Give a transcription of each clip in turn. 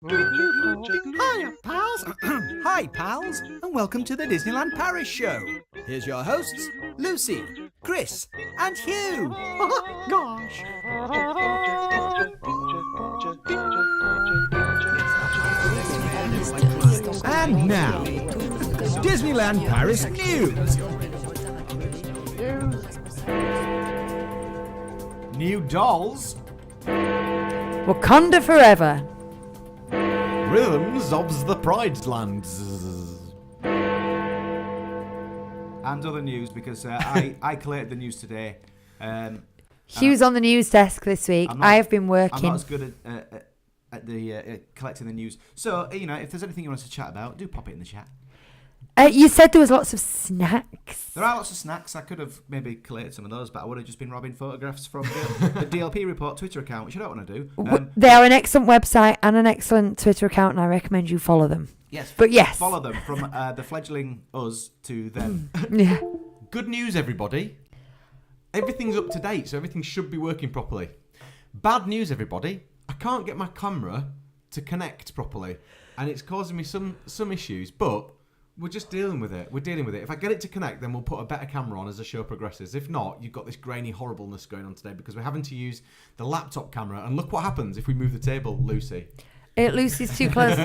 Hiya, pals. Hi, pals, and welcome to the Disneyland Paris Show. Here's your hosts, Lucy, Chris, and Hugh. Gosh. And now, Disneyland Paris news. New dolls. Wakanda forever. Rhythms of the Pride Lands. And other news, because I collated the news today. Hugh's on the news desk this week. I have been working. I'm not as good at the collecting the news. So, if there's anything you want us to chat about, do pop it in the chat. You said there was lots of snacks. There are lots of snacks. I could have maybe collated some of those, but I would have just been robbing photographs from the DLP Report Twitter account, which I don't want to do. They are an excellent website and an excellent Twitter account, and I recommend you follow them. Yes, but yes, follow them from the fledgling us to them. Yeah. Good news, everybody. Everything's up to date, so everything should be working properly. Bad news, everybody. I can't get my camera to connect properly, and it's causing me some issues, but we're just dealing with it. We're dealing with it. If I get it to connect, then we'll put a better camera on as the show progresses. If not, you've got this grainy horribleness going on today because we're having to use the laptop camera. And look what happens if we move the table, Lucy. Lucy's too close.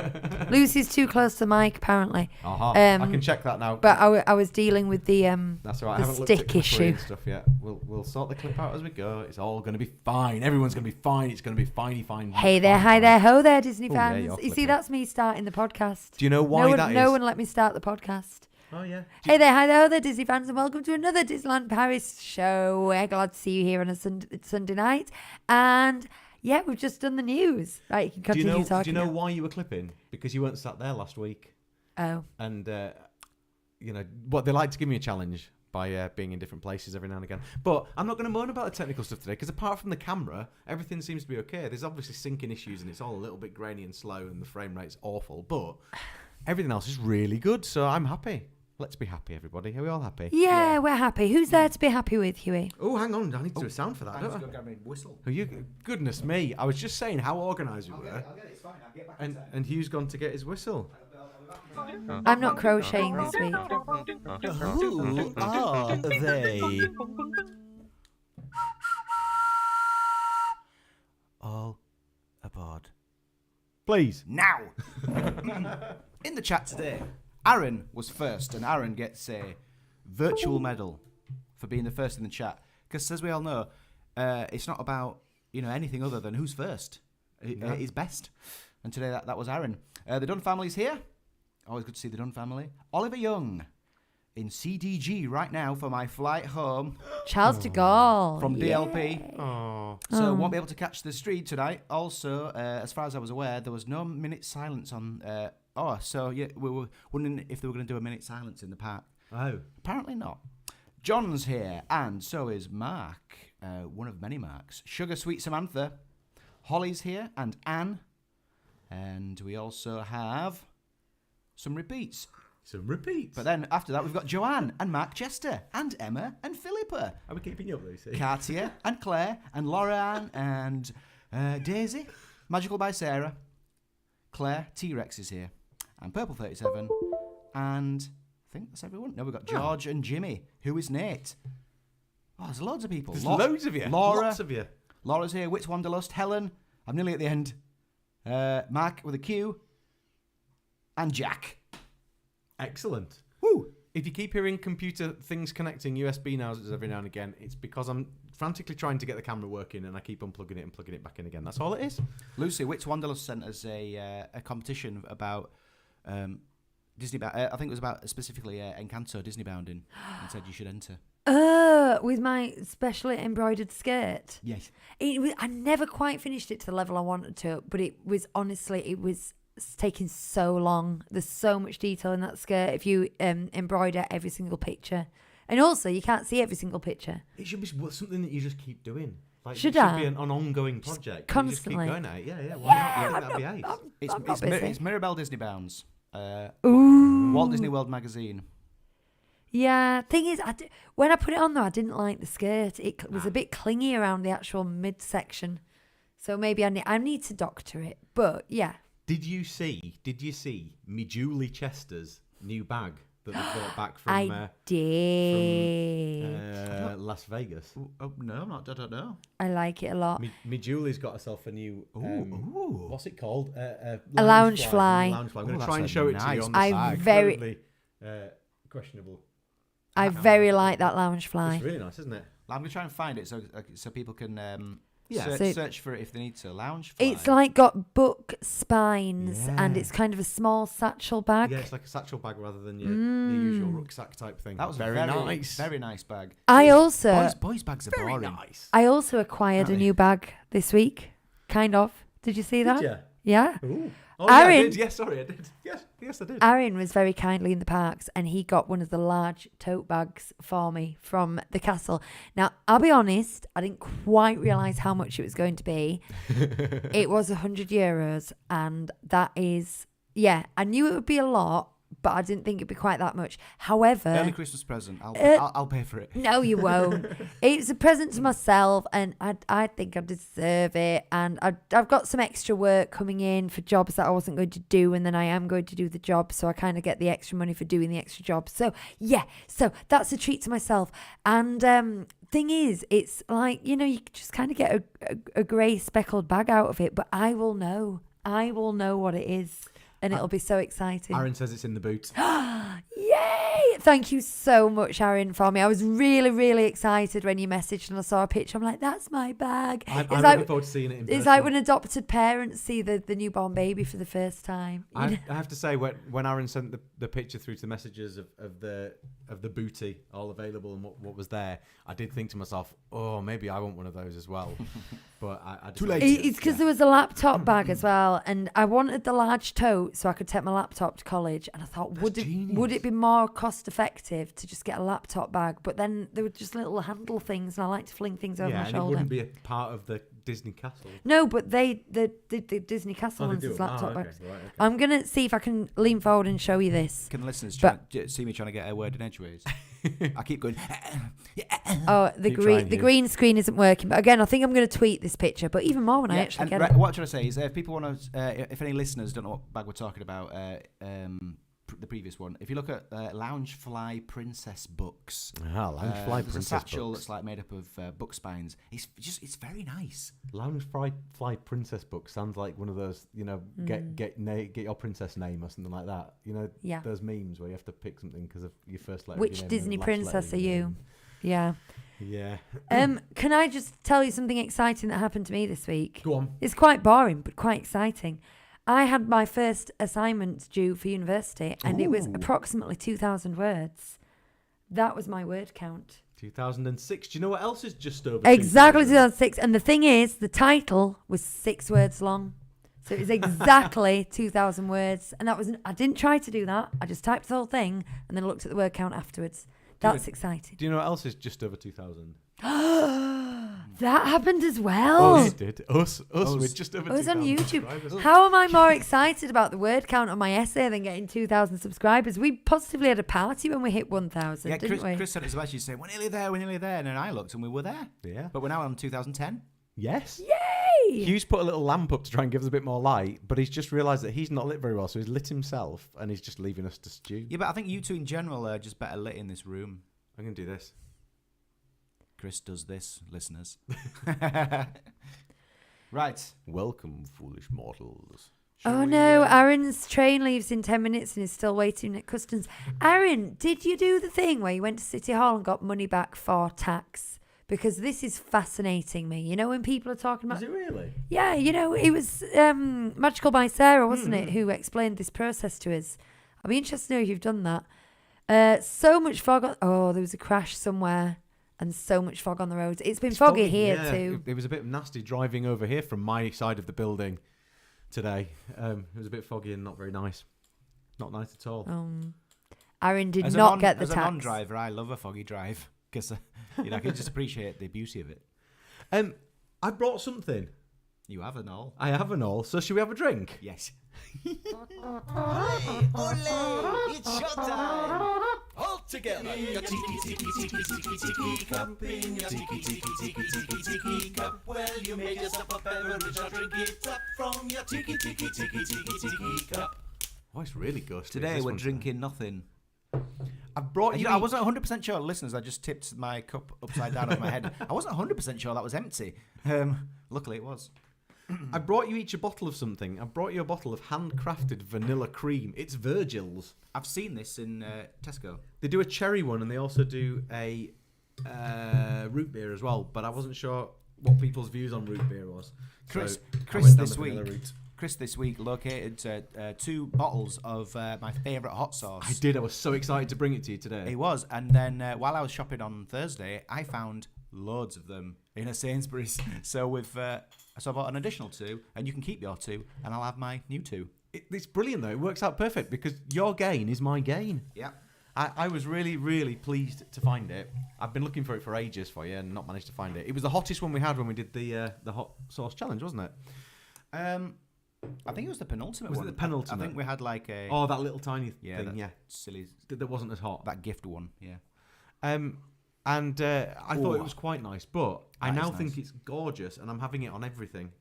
Lucy's too close to the mic, apparently. I can check that now. But I was dealing with the That's all right. the I haven't stick looked at issue and stuff yet. We'll sort the clip out as we go. It's all going to be fine. Everyone's going to be fine. It's going to be fine. Hey there, hi there, ho there, Disney Oh, yeah, fans. you're You see, flipping. that's me starting the podcast. Do you know why that is? No one let me start the podcast. Oh, yeah. Hey there, hi there, ho there, Disney fans, and welcome to another Disneyland Paris show. We're glad to see you here on a Sunday night. And yeah, we've just done the news. Right, you can continue talking. Do you know now. why you were clipping? Because you weren't sat there last week. Oh. And, what they like to give me a challenge by being in different places every now and again. But I'm not going to moan about the technical stuff today because apart from the camera, everything seems to be okay. There's obviously syncing issues and it's all a little bit grainy and slow and the frame rate's awful. But everything else is really good, so I'm happy. Let's be happy, everybody. Are we all happy? Yeah, we're happy. Who's there to be happy with, Huey? Oh, hang on. I need to do a sound for that, I'm don't just I? going to grab a whistle. Oh, goodness me. I was just saying how organised we were. I'll get it. It's fine. I'll get back in time. And Hugh's gone to get his whistle. I'm not crocheting this week. Who are they? All aboard. Please. Now! In the chat today, Aaron was first, and Aaron gets a virtual medal for being the first in the chat. Because as we all know, it's not about anything other than who's first. Is best. And today that was Aaron. The Dunn family's here. Always good to see the Dunn family. Oliver Young in CDG right now for my flight home. Charles de Gaulle. From DLP. Oh. So won't be able to catch the street tonight. Also, as far as I was aware, there was no minute silence on... we were wondering if they were going to do a minute silence in the park. Oh. Apparently not. John's here, and so is Mark, one of many Marks. Sugar Sweet Samantha. Holly's here, and Anne. And we also have some repeats. Some repeats. But then after that, we've got Joanne and Mark Chester and Emma and Philippa. Are we keeping you up, Lucy? Katia and Claire and Lauren and Daisy. Magical by Sarah. Claire T-Rex is here. And Purple 37. And I think that's everyone. No, we've got George and Jimmy. Who is Nate? Oh, there's loads of people. There's loads of you. Laura. Lots of you. Laura's here. Wits Wanderlust. Helen. I'm nearly at the end. Mark with a Q. And Jack. Excellent. Woo! If you keep hearing computer things connecting USB nozzles every now and again, it's because I'm frantically trying to get the camera working and I keep unplugging it and plugging it back in again. That's all it is. Lucy, Wits Wanderlust sent us a competition about Disney. I think it was about specifically Encanto Disney bounding, and said you should enter. With my specially embroidered skirt. Yes. I never quite finished it to the level I wanted to, but it was taking so long. There's so much detail in that skirt if you embroider every single picture. And also, you can't see every single picture. It should be something that you just keep doing. Like, Should it I? should be an ongoing project. Constantly. You just keep going at it. Yeah. Why not? You think that'd be ace? It's Mirabelle Disney Bounds. Ooh. Walt Disney World magazine. Yeah, thing is, when I put it on though, I didn't like the skirt. It was a bit clingy around the actual midsection. So maybe I need to doctor it. But yeah. Did you see me Julie Chester's new bag that they brought back from I did. Las Vegas? Oh, no, I don't know. I like it a lot. Me Julie's got herself a new what's it called? A lounge fly. Lounge fly. I'm going to Oh, try and that's show a it to you nice on the I side. very- Totally, questionable. I very like that lounge fly. It's really nice, isn't it? I'm going to try and find it so people can Yeah. search for it if they need to. Lounge fly. It's like got book spines and Yeah. it's kind of a small satchel bag. Yeah, it's like a satchel bag rather than your usual rucksack type thing. That was very nice. Very nice bag. I also Boys' bags are Very boring. nice. I also acquired a new bag this week. Kind of. Did you see that? Did you? Yeah. Ooh. Oh, yeah, I Aaron. did. Yes, sorry, I did. Yes, I did. Aaron was very kindly in the parks and he got one of the large tote bags for me from the castle. Now, I'll be honest, I didn't quite realise how much it was going to be. It was €100 and that is, yeah, I knew it would be a lot, but I didn't think it'd be quite that much. However... Early Christmas present. I'll pay for it. No, you won't. It's a present to myself, and I think I deserve it. And I've got some extra work coming in for jobs that I wasn't going to do, and then I am going to do the job, so I kind of get the extra money for doing the extra job. So yeah, so that's a treat to myself. And thing is, it's like, you know, you just kind of get a grey speckled bag out of it, but I will know what it is. And it'll be so exciting. Aaron says it's in the boot. Yay! Thank you so much, Aaron, for me. I was really, really excited when you messaged and I saw a picture. I'm like, that's my bag. I'm It's looking forward to seeing it in person. It's like when adopted parents see the newborn baby for the first time. I have to say, when Aaron sent the picture through to the messages of the booty all available and what was there, I did think to myself, oh, maybe I want one of those as well. But I Too late. It's because there was a laptop bag as well, and I wanted the large tote so I could take my laptop to college. And I thought, would it be more cost effective to just get a laptop bag? But then there were just little handle things, and I like to fling things over my and shoulder. it wouldn't be a part of the Disney castle. No, but the Disney Castle wants his laptop bags. I'm gonna see if I can lean forward and show you this. Can the listeners But- see me trying to get a word in edgeways? I keep going. Oh, the trying, green screen isn't working. But again, I think I'm going to tweet this picture. But even more when I actually get it. What I'm trying to say is, if people want to, if any listeners don't know what bag we're talking about, the previous one, if you look at Loungefly Princess books, Loungefly there's Princess a satchel books. that's like made up of book spines. It's very nice. Loungefly Princess book sounds like one of those, you know, get your princess name or something like that. You know, Yeah. those memes where you have to pick something because of your first letter. of Which your name and Disney the last letter princess of are your you? name. Yeah. Yeah. Can I just tell you something exciting that happened to me this week? Go on. It's quite boring, but quite exciting. I had my first assignment due for university, and it was Ooh. approximately 2,000 words. That was my word count. 2006. Do you know what else is just over? Exactly 2000? 2006. And the thing is, the title was 6 words long. So it was exactly 2,000 words. And I didn't try to do that. I just typed the whole thing and then looked at the word count afterwards. That's exciting. Do you know what else is just over 2000? That happened as well. Us did. Us. We're just over 2000. Us on YouTube. subscribers. How am I more excited about the word count on my essay than getting 2,000 subscribers? We positively had a party when we hit 1,000, Yeah, didn't we? Chris sent us a message saying, we're nearly there, and then I looked and we were there. Yeah. But we're now on 2010. Yes. Yay! Hugh's put a little lamp up to try and give us a bit more light, but he's just realised that he's not lit very well, so he's lit himself and he's just leaving us to stew. Yeah, but I think you two in general are just better lit in this room. I'm going to do this. Chris does this, listeners. Right. Welcome, foolish mortals. Oh no, Aaron's train leaves in 10 minutes and is still waiting at customs. Aaron, did you do the thing where you went to City Hall and got money back for tax? Because this is fascinating me. You know, when people are talking about... Is it really? Yeah, you know, it was Magical by Sarah, wasn't it, who explained this process to us. I'd be interested to know if you've done that. So much fog. There was a crash somewhere and so much fog on the roads. It's been foggy here too. It was a bit nasty driving over here from my side of the building today. It was a bit foggy and not very nice. Not nice at all. Aaron did As not get the as tax. a non-driver, I love a foggy drive because I can just appreciate the beauty of it. I brought something. You have an all. I have an all. So should we have a drink? Yes. Ole, it's showtime! Halt! together. In your tiki tiki tiki tiki tiki cup, in your tiki tiki tiki tiki tiki cup. Well, you made yourself a beverage, now drink it up from your tiki tiki tiki tiki tiki cup. Oh, it's really good. Today we're drinking nothing. I've brought you. I wasn't 100% sure, listeners. I just tipped my cup upside down on my head. I wasn't 100% sure that was empty. Luckily, it was. I brought you each a bottle of something. I brought you a bottle of handcrafted vanilla cream. It's Virgil's. I've seen this in Tesco. They do a cherry one, and they also do a root beer as well. But I wasn't sure what people's views on root beer was. Chris I went down this the vanilla week. route. Chris this week located 2 bottles of my favourite hot sauce. I did. I was so excited to bring it to you today. He was, and then while I was shopping on Thursday, I found loads of them in a Sainsbury's. So I bought an additional 2, and you can keep your 2, and I'll have my new 2. It's brilliant though. It works out perfect because your gain is my gain. Yeah. I was really, really pleased to find it. I've been looking for it for ages for you and not managed to find it. It was the hottest one we had when we did the hot sauce challenge, wasn't it? I think it was the penultimate Was one. it the penultimate? I think we had like a... Oh, that little tiny yeah, thing, yeah. Silly... That wasn't as hot. That gift one, yeah. And I thought it was quite nice, but I now nice. think it's gorgeous, and I'm having it on everything.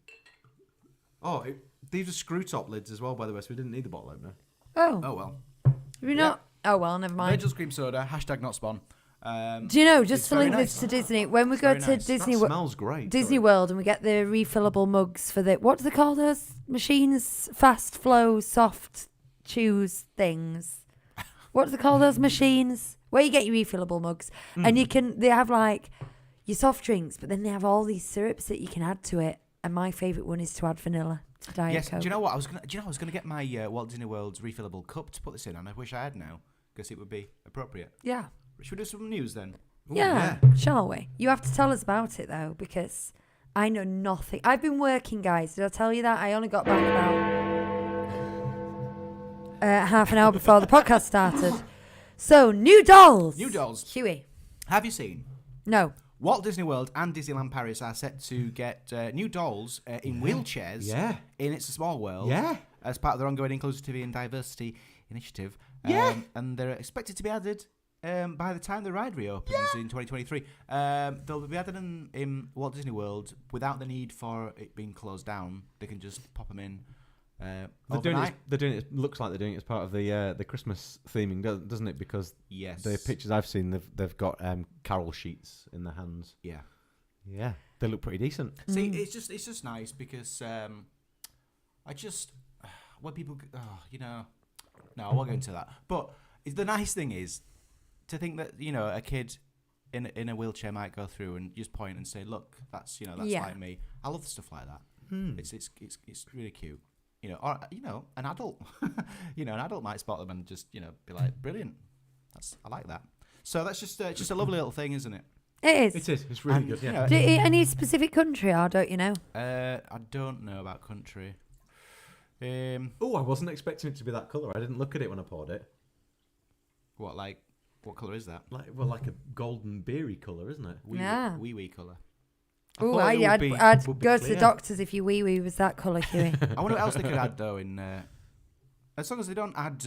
Oh, these are screw top lids as well, by the way, so we didn't need the bottle opener. Oh. Oh, well. You're not. Oh, well, never mind. Virgil's cream soda, hashtag not spawn. Do you know, just it's to very link nice. this to Disney, when we go very to nice. Disney That smells great. Disney sorry. World and we get the refillable mugs for the, what do they call those machines? Fast flow, soft chews things. What do they call those machines? Where you get your refillable mugs. And they have like your soft drinks, but then they have all these syrups that you can add to it. And my favourite one is to add vanilla to Diet Yes, Coke. do you know what? I was gonna get my Walt Disney World's refillable cup to put this in, and I wish I had now, because it would be appropriate. Yeah. Should we do some news then? Ooh, Yeah, shall we? You have to tell us about it though, because I know nothing. I've been working, guys. Did I tell you that? I only got back about half an hour before the podcast started. So, new dolls. New dolls. Huey. Have you seen? No. Walt Disney World and Disneyland Paris are set to get new dolls in wheelchairs in It's a Small World as part of their ongoing inclusivity and diversity initiative. And they're expected to be added by the time the ride reopens in 2023. They'll be added in Walt Disney World without the need for it being closed down. They can just pop them in They're doing it. Looks like they're doing it as part of the Christmas theming, doesn't it? Because the pictures I've seen, they've got carol sheets in their hands. Yeah, they look pretty decent. See, it's just nice because when people, no, I won't go into that. But the nice thing is to think that a kid in a wheelchair might go through and just point and say, "Look, that's like me." I love stuff like that. It's really cute. Or an adult, an adult might spot them and just be like, "Brilliant." I like that. So that's just a lovely little thing, isn't it? It is. It is. It's really good. Yeah. Any specific country, or don't you know? I don't know about country. I wasn't expecting it to be that colour. I didn't look at it when I poured it. What colour is that? Like a golden beery colour, isn't it? Wee colour. Oh, I'd go to the doctors if your wee wee was that colour, Huey. I wonder what else they could add though. As long as they don't add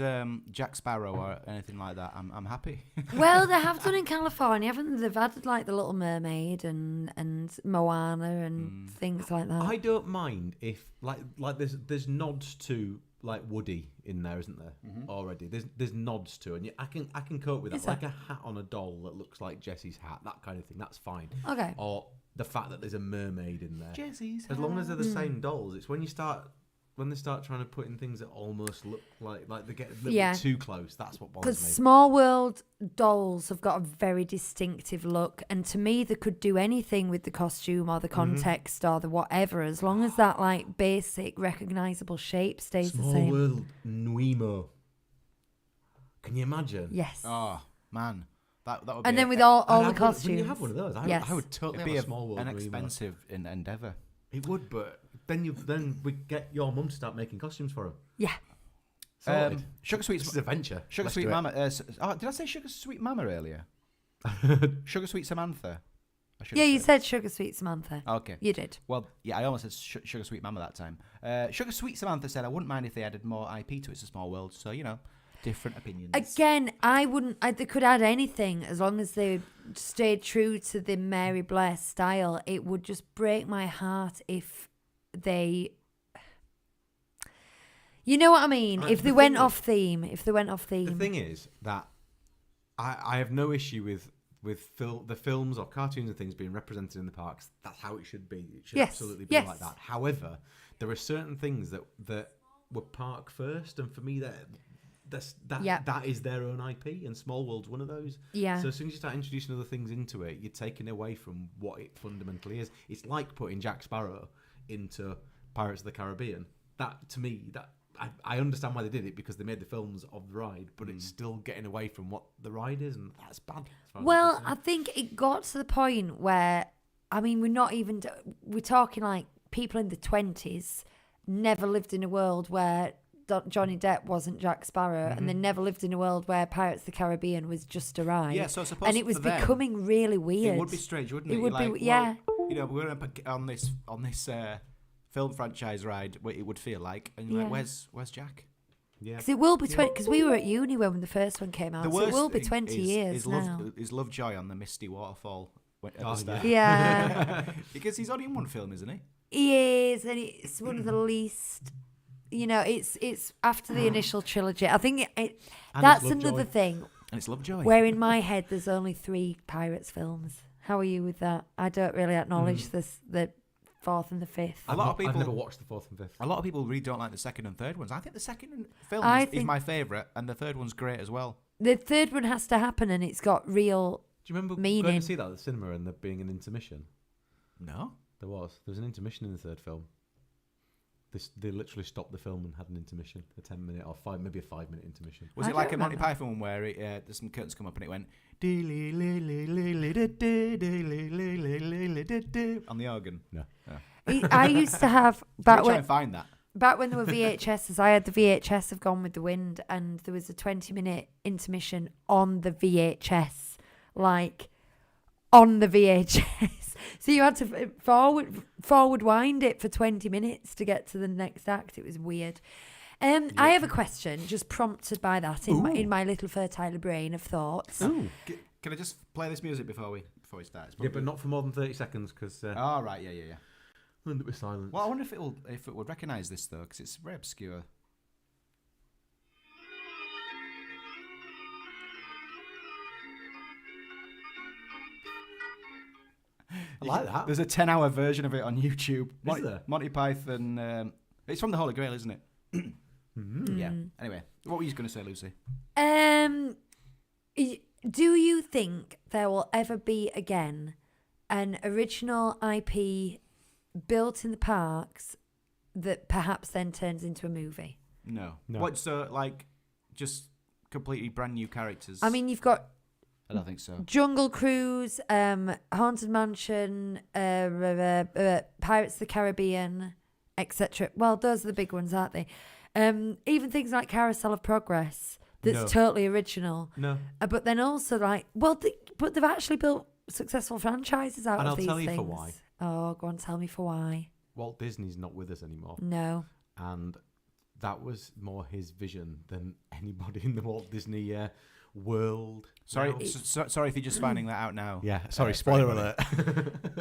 Jack Sparrow or anything like that, I'm happy. Well, they have done in California, haven't they? They've added like the Little Mermaid and Moana and things like that. I don't mind if like there's nods to like Woody in there, isn't there? Already, there's nods to, and I can cope with that. Like a hat on a doll that looks like Jessie's hat, that kind of thing. That's fine. Okay. Or the fact that there's a mermaid in there. Jessie's as long as they're the same dolls. It's when they start trying to put in things that almost look like they get a little bit too close. That's what bothers Because me. Small World dolls have got a very distinctive look, and to me, they could do anything with the costume or the context or the whatever, as long as that like basic recognizable shape stays the Small same. World Nuimo. Can you imagine? Yes. Oh man, that would. And be then with all the costumes. When you have one of those, I would totally it'd be have a Small World an Nuimo. expensive endeavour. It would, but then we get your mum to start making costumes for him. Yeah. Sugar Sweet. This is adventure. Sugar Let's Sweet do it. Mama. Did I say Sugar Sweet Mama earlier? Sugar Sweet Samantha. Yeah, you said Sugar Sweet Samantha. Okay. You did. Well, yeah, I almost said Sugar Sweet Mama that time. Sugar Sweet Samantha said I wouldn't mind if they added more IP to It's a Small World. So Different opinions. Again, they could add anything as long as they stayed true to the Mary Blair style. It would just break my heart if they... You know what I mean? If they went off theme. The thing is that I have no issue with the films or cartoons and things being represented in the parks. That's how it should be. It should absolutely be like that. However, there are certain things that were park first, and for me that is their own IP, and Small World's one of those. Yeah. So as soon as you start introducing other things into it, you're taking away from what it fundamentally is. It's like putting Jack Sparrow into Pirates of the Caribbean. That, to me, I understand why they did it, because they made the films of the ride, but it's still getting away from what the ride is, and that's bad. Well, I think it got to the point where, I mean, we're talking like people in the 20s never lived in a world where Johnny Depp wasn't Jack Sparrow, and they never lived in a world where Pirates of the Caribbean was just a ride. Yeah, so I suppose and it was becoming really weird. It would be strange, wouldn't it? It would be, well, you know, we're going to put on this film franchise ride, what it would feel like, and you're like, where's Jack? Yeah, because it will be 20. Because we were at uni when the first one came out, so it will be 20 years now. Is Lovejoy on the Misty Waterfall? Yeah, because he's only in one film, isn't he? He is, and it's one of the least. You know, it's after the initial trilogy. I think that's another thing. And it's Lovejoy. Where in my head there's only 3 Pirates films. How are you with that? I don't really acknowledge the 4th and the 5th. I've never watched the 4th and 5th. A lot of people really don't like the 2nd and 3rd ones. I think the 2nd film is my favourite, and the 3rd one's great as well. The 3rd one has to happen, and it's got real Do you remember meaning. going to see that at the cinema and there being an intermission? No. There was an intermission in the 3rd film. They literally stopped the film and had an intermission, a 10-minute or 5-minute intermission. Was it like a Monty Python one where there's some curtains come up and it went on the organ? No. I used to have Try and find that. Back when there were VHSs, I had the VHS of Gone with the Wind, and there was a 20-minute intermission on the VHS, like on the VHS. So you had to forward wind it for 20 minutes to get to the next act. It was weird. I have a question, just prompted by that in my little fertile brain of thoughts. Ooh. Can I just play this music before we start? Yeah, but not for more than 30 seconds, because. Oh right, yeah. We'll end it with silence. Well, I wonder if it would recognise this though, because it's very obscure. I like that. There's a 10-hour version of it on YouTube. Is there? Monty Python. It's from the Holy Grail, isn't it? Yeah. Anyway, what were you going to say, Lucy? Do you think there will ever be again an original IP built in the parks that perhaps then turns into a movie? No. What? So like, just completely brand new characters? I mean, you've got. I don't think so. Jungle Cruise, Haunted Mansion, Pirates of the Caribbean, etc. Well, those are the big ones, aren't they? Even things like Carousel of Progress, that's totally original. No. But then also like, but they've actually built successful franchises out of these things. And I'll tell you for why. Oh, go on, tell me for why. Walt Disney's not with us anymore. No. And that was more his vision than anybody in the Walt Disney world. Sorry if you're just finding that out now. Yeah, sorry, spoiler alert.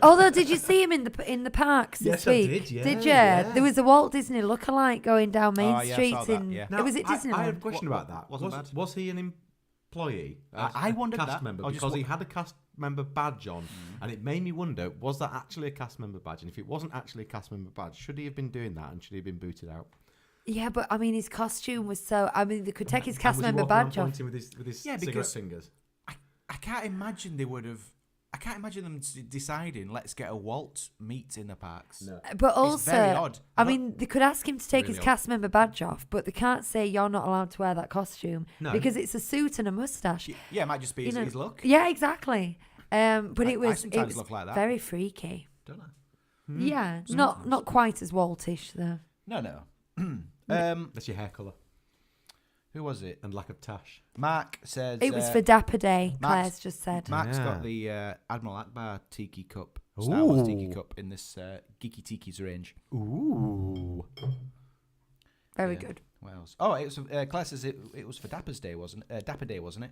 Although, did you see him in the parks this week? I did, yeah. Did you? Yeah. There was a Walt Disney lookalike going down Main Street Now, was it Disneyland? I have a question about that. Wasn't bad. Was he an employee? I wondered cast that. member, because he had a cast member badge on, and it made me wonder: was that actually a cast member badge? And if it wasn't actually a cast member badge, should he have been doing that, and should he have been booted out? Yeah, but I mean, his costume was so. I mean, they could take his cast member badge off. With his cigarette fingers. I can't imagine they would have. I can't imagine them deciding, let's get a Walt meet in the parks. No. But also, it's very odd. I mean, they could ask him to take his cast member badge off, but they can't say you're not allowed to wear that costume because it's a suit and a moustache. Yeah, it might just be his look. Yeah, exactly. But it was look like that. Very freaky. Don't I? Yeah, not quite as Waltish though. No. That's your hair colour. Who was it? And lack of tash. Mark says... It was for Dapper Day, Claire's just said. Mark's got the Admiral Akbar Tiki Cup, Star Wars Tiki Cup in this Geeky Tiki's range. Ooh. Very good. What else? Oh, it was. Claire says it was for Dapper's Day, wasn't it? Dapper Day, wasn't it?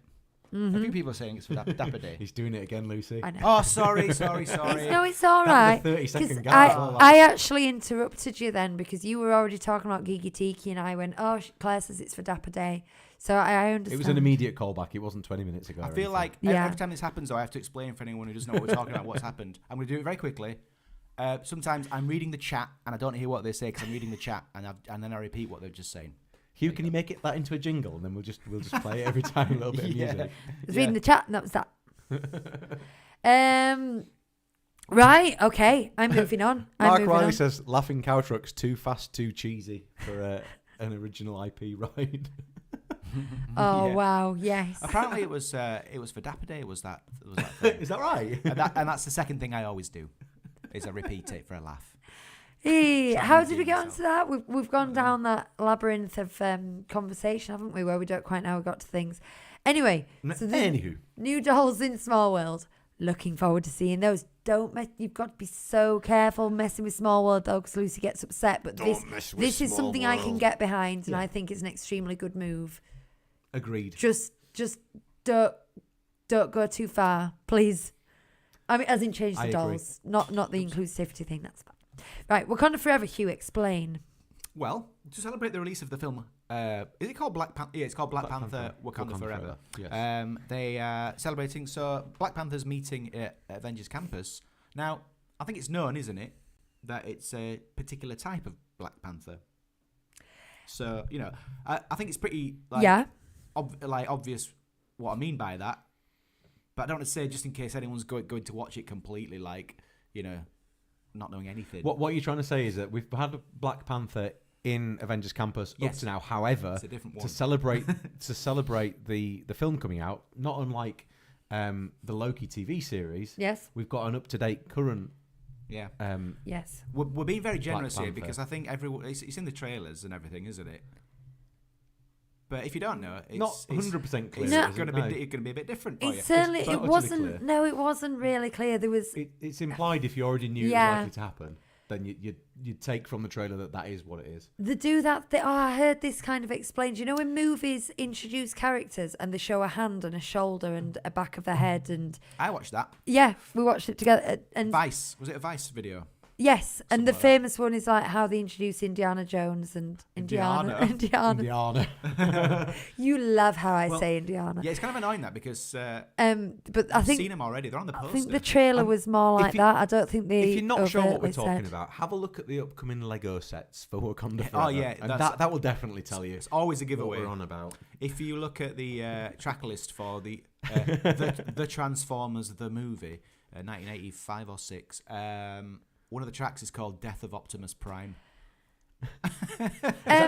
A few people are saying it's for Dapper Day. He's doing it again, Lucy. I know. Oh, sorry. No, it's all That right. was a 30-second 'Cause gap as well, that. I actually interrupted you then because you were already talking about Gigi Tiki and I went, oh, Claire says it's for Dapper Day. So I understand. It was an immediate callback. It wasn't 20 minutes ago. I or feel anything. like Yeah. every time this happens, though, I have to explain for anyone who doesn't know what we're talking about what's happened. I'm going to do it very quickly. Sometimes I'm reading the chat and I don't hear what they say because I'm reading the chat and then I repeat what they're just saying. Hugh, can you make that into a jingle, and then we'll just play it every time, a little bit of Yeah. music. I was reading the chat and that was that. Right, okay. I'm moving on. Mark Riley says, "Laughing cow trucks too fast, too cheesy for an original IP ride." Oh Yeah. wow, yes. Apparently it was for Dapper Day. Was that thing. Is that right? and that's the second thing I always do, is I repeat it for a laugh. Hey, Try how and did we redeem get onto that? We've gone down that labyrinth of conversation, haven't we? Where we don't quite know how we got to things. Anyway, so the Anywho, new dolls in Small World. Looking forward to seeing those. Don't mess. You've got to be so careful messing with Small World though, because Lucy gets upset. But this is something I can get behind, and I think it's an extremely good move. agreed. Just don't go too far, please. I mean, as in change the I agree. dolls, not the inclusivity thing. That's fine. Right, Wakanda Forever. Hugh, explain. Well, to celebrate the release of the film, is it called Black Panther? Yeah, it's called Black Panther Wakanda Forever. Yes. They are celebrating. So Black Panther's meeting at Avengers Campus. Now, I think it's known, isn't it, that it's a particular type of Black Panther. So I think it's pretty obvious what I mean by that. But I don't want to say just in case anyone's going to watch it completely, not knowing anything. What you're trying to say is that we've had Black Panther in Avengers Campus up Yes. to now. However, It's a different one. to celebrate the film coming out, not unlike the Loki TV series, Yes. we've got an up-to-date current. Yeah. Yes. We're being very generous here Panther. because I think it's in the trailers and everything, isn't it? But if you don't know, it's Not 100% clear. It's No. going to be a bit different for you. It certainly It's it totally wasn't. clear. No, it wasn't really clear. There was. It's implied if you already knew it Yeah. was likely to happen, then you'd take from the trailer that is what it is. They do that. I heard this kind of explained. You know, when movies introduce characters and they show a hand and a shoulder and a back of the head, and I watched that. yeah, we watched it together. And Vice. Was it a Vice video? yes, and the like that. famous one is like how they introduce Indiana Jones and Indiana. You love how I say Indiana. Yeah, it's kind of annoying that because But I I've think seen them already. They're on the I poster. think the trailer was more if like you- that. I don't think they. If you're not sure what we're overtly talking said. about, have a look at the upcoming Lego sets for Wakanda Forever. Oh, yeah, and that's- that will definitely tell you it's always a what giveaway. we're on about. If you look at the track list for the Transformers the movie, 1985 or 6, one of the tracks is called "Death of Optimus Prime."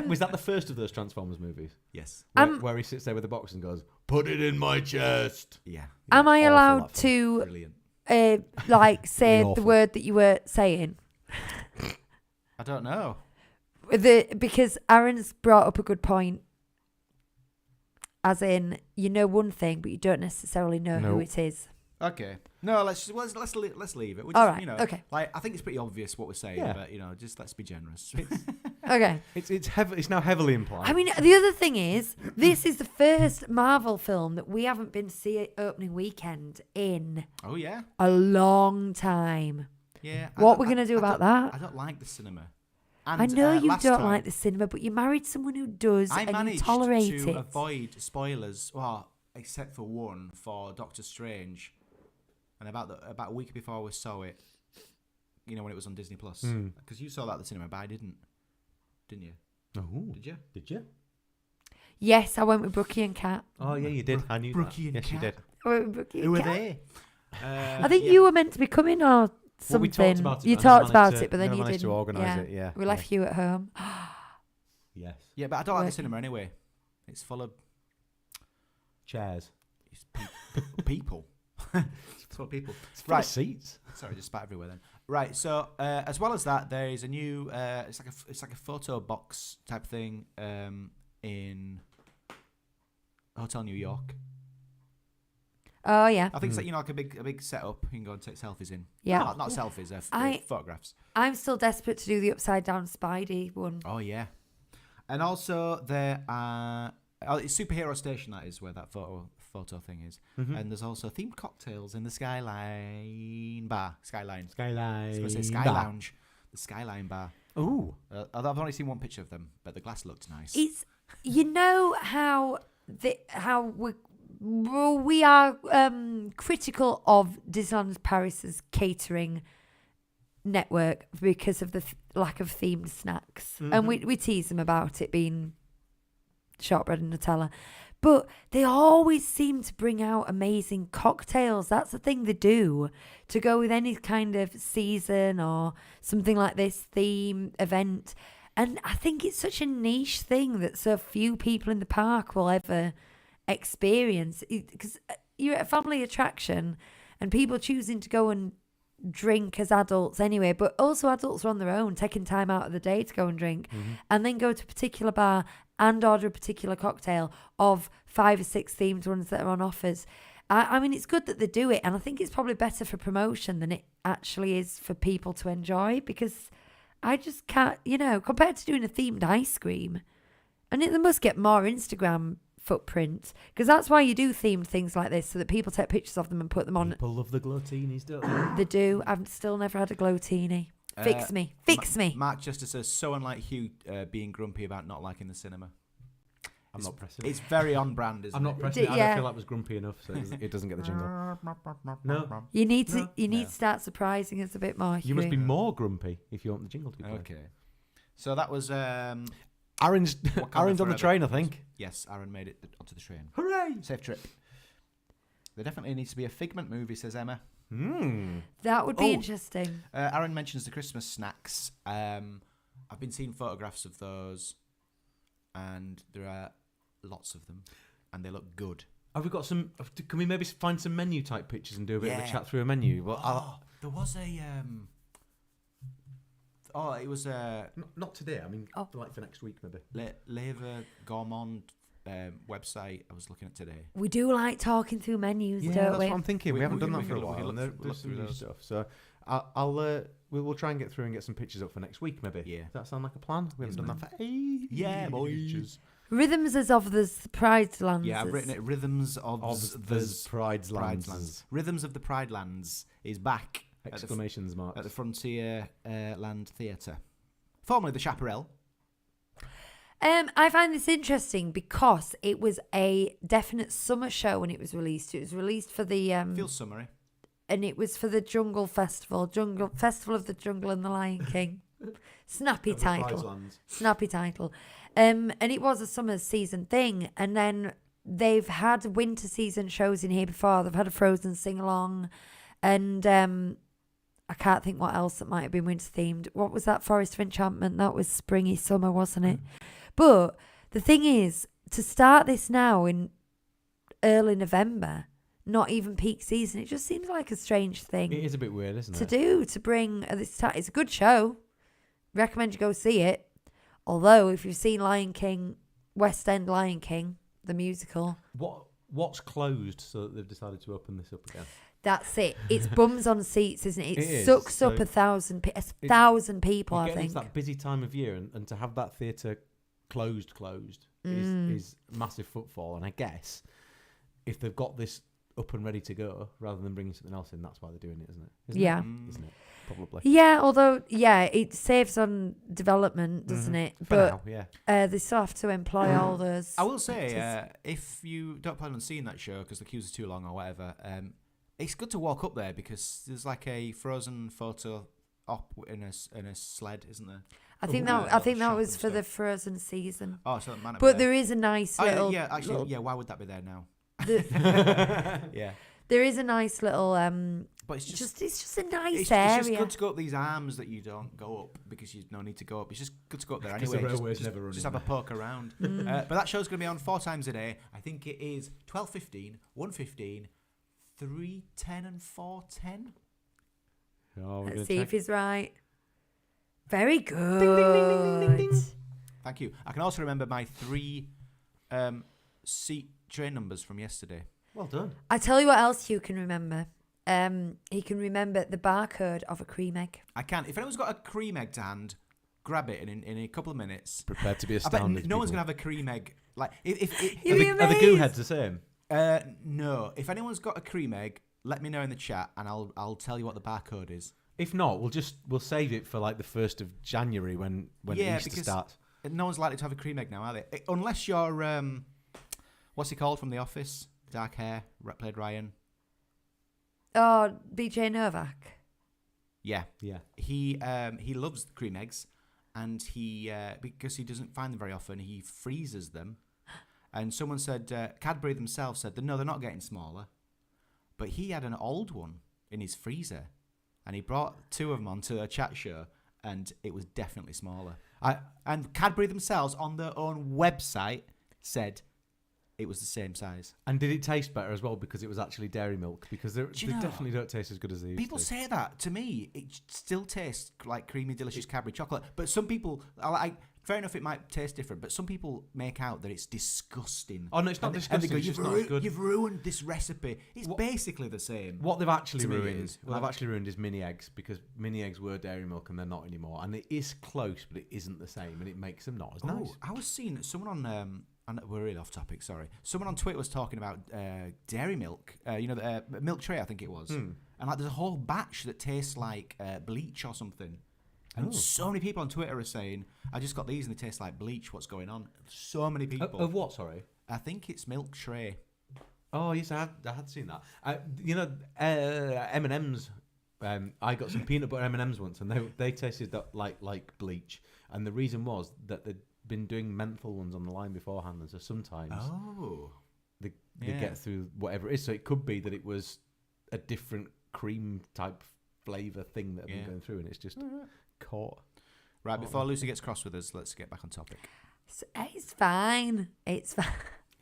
Was that the first of those Transformers movies? Yes. Where he sits there with the box and goes, "Put it in my chest." Yeah. Am I awful, allowed that film. to Brilliant. say Really the awful. word that you were saying? I don't know. Because Aaron's brought up a good point. As in, you know one thing, but you don't necessarily know who Nope. it is. Okay. No, let's leave it. We're All just, right, okay. I think it's pretty obvious what we're saying, Yeah. but just let's be generous. Okay. It's now heavily implied. I mean, the other thing is, this is the first Marvel film that we haven't been to see at opening weekend in Oh yeah. a long time. Yeah. What we're gonna do about that? I don't like the cinema. I And, know you last don't time, like the cinema, but you married someone who does, I and you managed tolerate to it. avoid spoilers, well, except for one for Doctor Strange, and about a week before we saw it, when it was on Disney Plus, because you saw that at the cinema, but I didn't you? Oh, Did you? did you? Yes, I went with Brookie and Kat. Oh yeah, you did. I knew Brookie that. and Yes, you Kat. did. I went with Brookie Who and were Kat. they? I think you were meant to be coming or something. Well, we talked about it, you but I never talked about managed it, but then never you managed didn't. to organise it, yeah, We left you at home. Yes. Yeah, but I don't like the Working. cinema anyway. It's full of Chairs. people. It's full of people. It's full Right. of seats. Sorry, just spat everywhere then. Right, so as well as that, there is a new. It's like a photo box type thing in Hotel New York. Oh yeah, I think it's like a big setup. You can go and take selfies in. Yeah. Not selfies. I- Photographs. I'm still desperate to do the upside down Spidey one. Oh yeah. And also there are it's Superhero Station, that is where that photo thing is. Mm-hmm. And there's also themed cocktails in the Skyline Bar. Skyline. Skyline. I was going to say Sky Bar. Lounge. The Skyline Bar. Ooh. I've only seen one picture of them, but the glass looked nice. It's, you know how we are critical of Disneyland Paris's catering network because of the lack of themed snacks, and we tease them about it being shortbread and Nutella, but they always seem to bring out amazing cocktails. That's the thing they do to go with any kind of season or something like this theme event. And I think it's such a niche thing that so few people in the park will ever experience, because you're at a family attraction and people choosing to go and drink as adults anyway, but also adults are on their own, taking time out of the day to go and drink, and then go to a particular bar and order a particular cocktail of 5 or 6 themed ones that are on offers. I mean, it's good that they do it, and I think it's probably better for promotion than it actually is for people to enjoy, because I just can't, compared to doing a themed ice cream, and they must get more Instagram footprint, because that's why you do themed things like this, so that people take pictures of them and put them on. People love the glotinis, don't they? They do. I've still never had a glotini. Fix me. Mark Chester says, so unlike Hugh being grumpy about not liking the cinema. I'm not pressing It's very on brand, isn't I'm it? not pressing it. I Yeah. don't feel like it was grumpy enough, so it doesn't get the jingle. No. You need to start surprising us a bit more. You must be Hughie. more grumpy if you want the jingle to be played. Okay. So that was... Aaron's Wakanda on the forever. train, I think. Yes, Aaron made it onto the train. Hooray! Safe trip. There definitely needs to be a Figment movie, says Emma. That would be interesting. Aaron mentions the Christmas snacks. I've been seeing photographs of those, and there are lots of them, and they look good. Have we got some? Can we maybe find some menu type pictures and do a bit of a Yeah. chat through a menu? Well, There was a... it was a not today. I mean, like for next week maybe. Lever Gourmand website I was looking at today. We do like talking through menus, Yeah, don't that's we? what I'm thinking. We haven't done that for a we while. can and look there's through some new those. stuff. So we'll try and get through and get some pictures up for next week maybe. Yeah. Does that sound like a plan? We haven't done that for ages. Yeah, boys. Rhythms as of the Pride Lands. Yeah, I've written it. Rhythms of the Pride's Pride Lands. Rhythms of the Pride Lands is back Exclamations marks. at the Frontier Land Theatre, formerly the Chaparral. I find this interesting because it was a definite summer show when it was released. It was released for the Feels summery. and it was for the Jungle Festival of the Jungle and the Lion King. Snappy title. Snappy title. And it was a summer season thing. And then they've had winter season shows in here before. They've had a Frozen sing-along. And I can't think what else that might have been winter themed. What was that? Forest of Enchantment? That was springy summer, wasn't it? But the thing is, to start this now in early November, not even peak season, it just seems like a strange thing. It is a bit weird, isn't to it? do, to bring at this time. It's a good show. Recommend you go see it. Although, if you've seen Lion King, West End Lion King, the musical, What's closed so that they've decided to open this up again? that's it. It's bums on seats, isn't it? It, It is, sucks up so 1,000 people, You're I getting think. into that busy time of year, and to have that theatre closed is massive footfall. And I guess if they've got this up and ready to go, rather than bringing something else in, that's why they're doing it, isn't it? Isn't it? Probably. Yeah, although, it saves on development, doesn't it? For now, yeah. They still have to employ all those. I will say, if you don't plan on seeing that show because the queues are too long or whatever, it's good to walk up there because there's like a Frozen photo op in a sled, isn't there? I think that was for the Frozen season. Oh, so that might But there is a nice little. yeah, actually, yeah. Why would that be there now? Yeah. There is a nice little. But it's just a nice it's area. just good to go up these arms that you don't go up because you no need to go up. It's just good to go up there Because anyway. the railway's never running just have a poke around. But that show's going to be on 4 times a day. I think it is 12:15, 1:15, 3:10, and 4:10. Oh, Let's see if he's right. Very good. Thank you. I can also remember my 3 seat train numbers from yesterday. Well done. I tell you what else you can remember. He can remember the barcode of a cream egg. I can. If anyone's got a cream egg to hand, grab it, and in a couple of minutes, Prepared to be I bet astounded. no one's gonna have a cream egg. Like if You'd be Are the goo amazed. heads the same? no, if anyone's got a cream egg, let me know in the chat, and I'll tell you what the barcode is. If not, we'll save it for like the 1st of January when Easter because starts. no one's likely to have a cream egg now, are they? Unless you're what's he called from The Office? Dark hair, played Ryan. Oh, BJ Novak. Yeah. Yeah. He loves cream eggs, and he because he doesn't find them very often, he freezes them. And someone said Cadbury themselves said that no, they're not getting smaller, but he had an old one in his freezer, and he brought 2 of them onto a chat show, and it was definitely smaller. And Cadbury themselves on their own website said it was the same size. And did it taste better as well because it was actually dairy milk? Because they you know, definitely don't taste as good as they used People to. say that to me. It still tastes like creamy, delicious Cadbury chocolate. But some people, fair enough, it might taste different. But some people make out that it's disgusting. Oh no, it's not And disgusting. they go, It's just not as good. You've ruined this recipe. It's basically the same. What they've actually To me, it ruined, is. what they've actually ruined is mini eggs, because mini eggs were dairy milk and they're not anymore. And it is close, but it isn't the same, and it makes them not as nice. Oh, I was seeing someone on. And we're really off topic. Sorry. Someone on Twitter was talking about dairy milk. The milk tray, I think it was. And like, there's a whole batch that tastes like bleach or something. And so many people on Twitter are saying, "I just got these and they taste like bleach. What's going on?" So many people. Of what? Sorry. I think it's milk tray. Oh yes, I had seen that. M&Ms. I got some peanut butter M&Ms once, and they tasted like bleach. And the reason was that they'd been doing menthol ones on the line beforehand, and so sometimes they get through whatever it is. So it could be that it was a different cream type flavour thing that had been going through, and it's just caught. Right, before Lucy gets cross with us, let's get back on topic. It's fine. It's fine.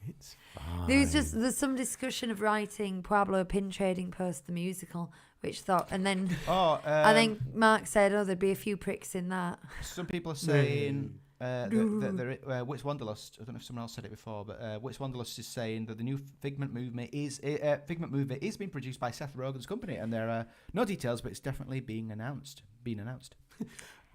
It's fine. There's some discussion of writing Pablo Pin Trading Post the musical, and then I think Mark said, there'd be a few pricks in that. Some people are saying that Wits Wanderlust, I don't know if someone else said it before, but Wits Wanderlust is saying that the new Figment movie is being produced by Seth Rogen's company, and there are no details, but it's definitely being announced.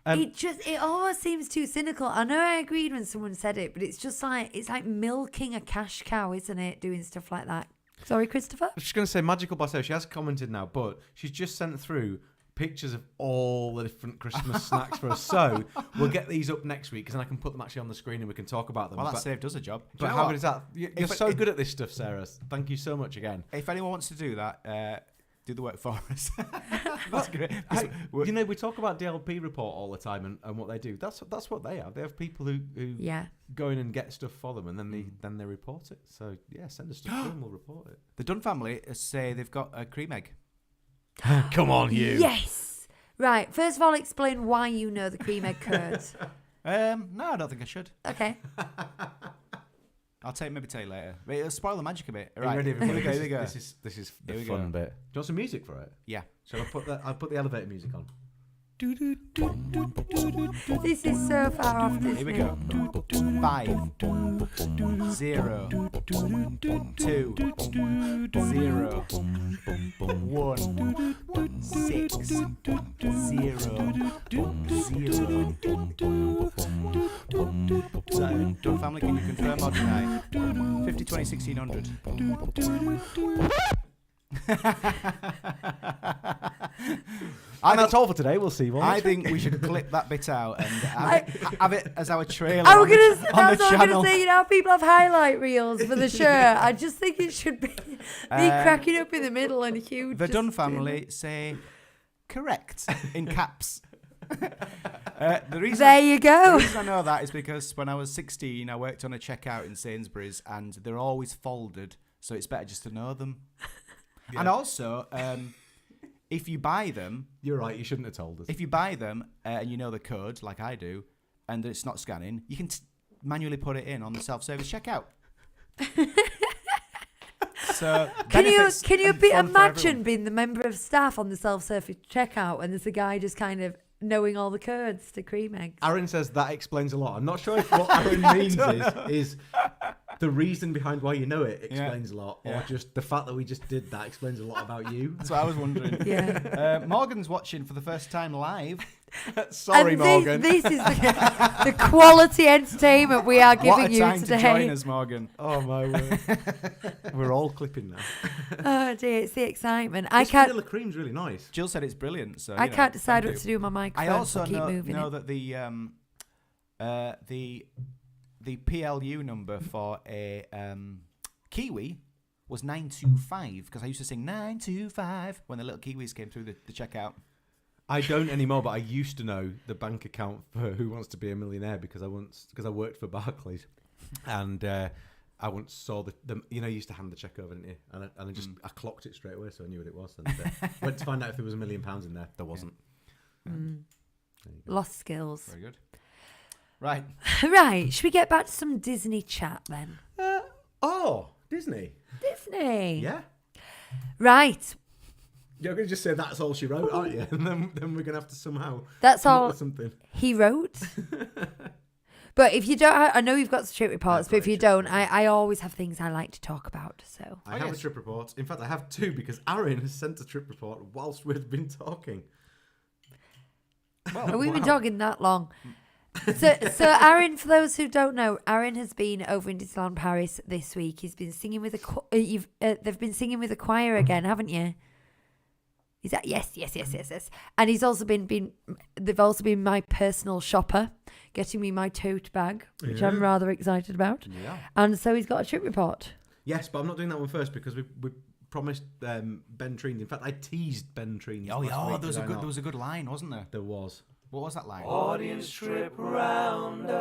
It almost seems too cynical. I know I agreed when someone said it, but it's like milking a cash cow, isn't it? Doing stuff like that. Sorry, Christopher? I was just going to say Magical Basso. She has commented now, but she's just sent through pictures of all the different Christmas snacks for us. So we'll get these up next week, because then I can put them actually on the screen and we can talk about them. Well, that saved us a job. But how good is that? You're so good at this stuff, Sarah. Thank you so much again. If anyone wants to do that, do the work for us. That's great. We talk about DLP report all the time and what they do. That's what they have. They have people who go in and get stuff for them, and then they report it. So yeah, send us stuff and we'll report it. The Dunn family say they've got a cream egg. Come on, you. Yes. Right. First of all, explain why you know the cream egg curds. No, I don't think I should. Okay. I'll maybe tell you later. But it'll spoil the magic a bit. Are you Right. ready, everybody? Here we go. This is the Here we fun go. bit. Do you want some music for it? Yeah. Shall I put that? I'll put the elevator music on. This is so far off this. Here we go. 5, 0, 2, 0, 1, 6, 0, 0. So, Dunn family, can you confirm or deny? 50, 20, 1600. And that's all for today. We'll see you all. I think we should clip that bit out and have it as our trailer I on was the channel. gonna say, how people have highlight reels for the show. I just think it should be cracking up in the middle and huge. The Dunn family say correct in caps. The reason There you go. The reason I know that is because when I was 16, I worked on a checkout in Sainsbury's, and they're always folded, so it's better just to know them. Yeah. And also, if you buy them... You're right, you shouldn't have told us. If you buy them and you know the code, like I do, and it's not scanning, you can manually put it in on the self-service checkout. So can you imagine being the member of staff on the self-service checkout, and there's a guy just kind of knowing all the codes to cream eggs? Aaron says that explains a lot. I'm not sure if what Aaron means is the reason behind why you know it explains a lot, or just the fact that we just did that explains a lot about you. That's what I was wondering. Yeah. Morgan's watching for the first time live. Sorry, And Morgan. This is the quality entertainment we are What giving a you time today. to join us, Morgan. Oh my word. We're all clipping now. Oh dear, it's the excitement. This vanilla cream's really nice. Jill said it's brilliant. So I you know, can't decide thank what you. to do with my microphone. I also so keep moving know it. that the PLU number for a Kiwi was 925 because I used to sing 925 when the little Kiwis came through the checkout. I don't anymore, but I used to know the bank account for Who Wants to Be a Millionaire because I worked for Barclays, and I once saw the you used to hand the check over, didn't you? And I clocked it straight away, so I knew what it was. And went to find out if there was £1 million in there. There wasn't. Lost skills. Very good. Right. Right, should we get back to some Disney chat then? Disney. Disney. Yeah. Right. You're going to just say that's all she wrote, aren't you? And then we're going to have to somehow. That's come up all with something. he wrote. But if you don't, I know you've got some trip reports, but if you don't, I always have things I like to talk about. So I have a trip report. In fact, I have two because Aaron has sent a trip report whilst we've been talking. Have we been talking that long? So Aaron, for those who don't know, Aaron has been over in Disneyland Paris this week. He's been singing with they've been singing with a choir again, haven't you? Is that yes. And he's also they've also been my personal shopper, getting me my tote bag, which I'm rather excited about. Yeah. And so he's got a trip report. Yes, but I'm not doing that one first because we promised Ben Treens. In fact, I teased Ben Treens. Oh, last week, there was a good line, wasn't there? There was. What was that line? Audience trip roundup.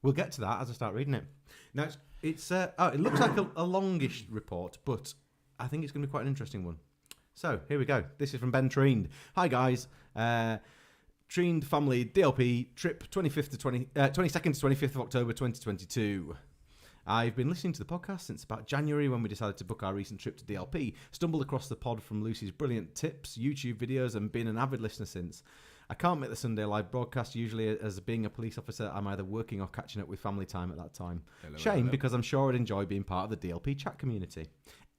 We'll get to that as I start reading it. Now, it looks like a longish report, but I think it's going to be quite an interesting one. So, here we go. This is from Ben Treened. Hi, guys. Treened family DLP trip 22nd to 25th of October 2022. I've been listening to the podcast since about January when we decided to book our recent trip to DLP. Stumbled across the pod from Lucy's brilliant tips, YouTube videos, and been an avid listener since. I can't make the Sunday live broadcast. Usually, as being a police officer, I'm either working or catching up with family time at that time. Shame, because I'm sure I'd enjoy being part of the DLP chat community.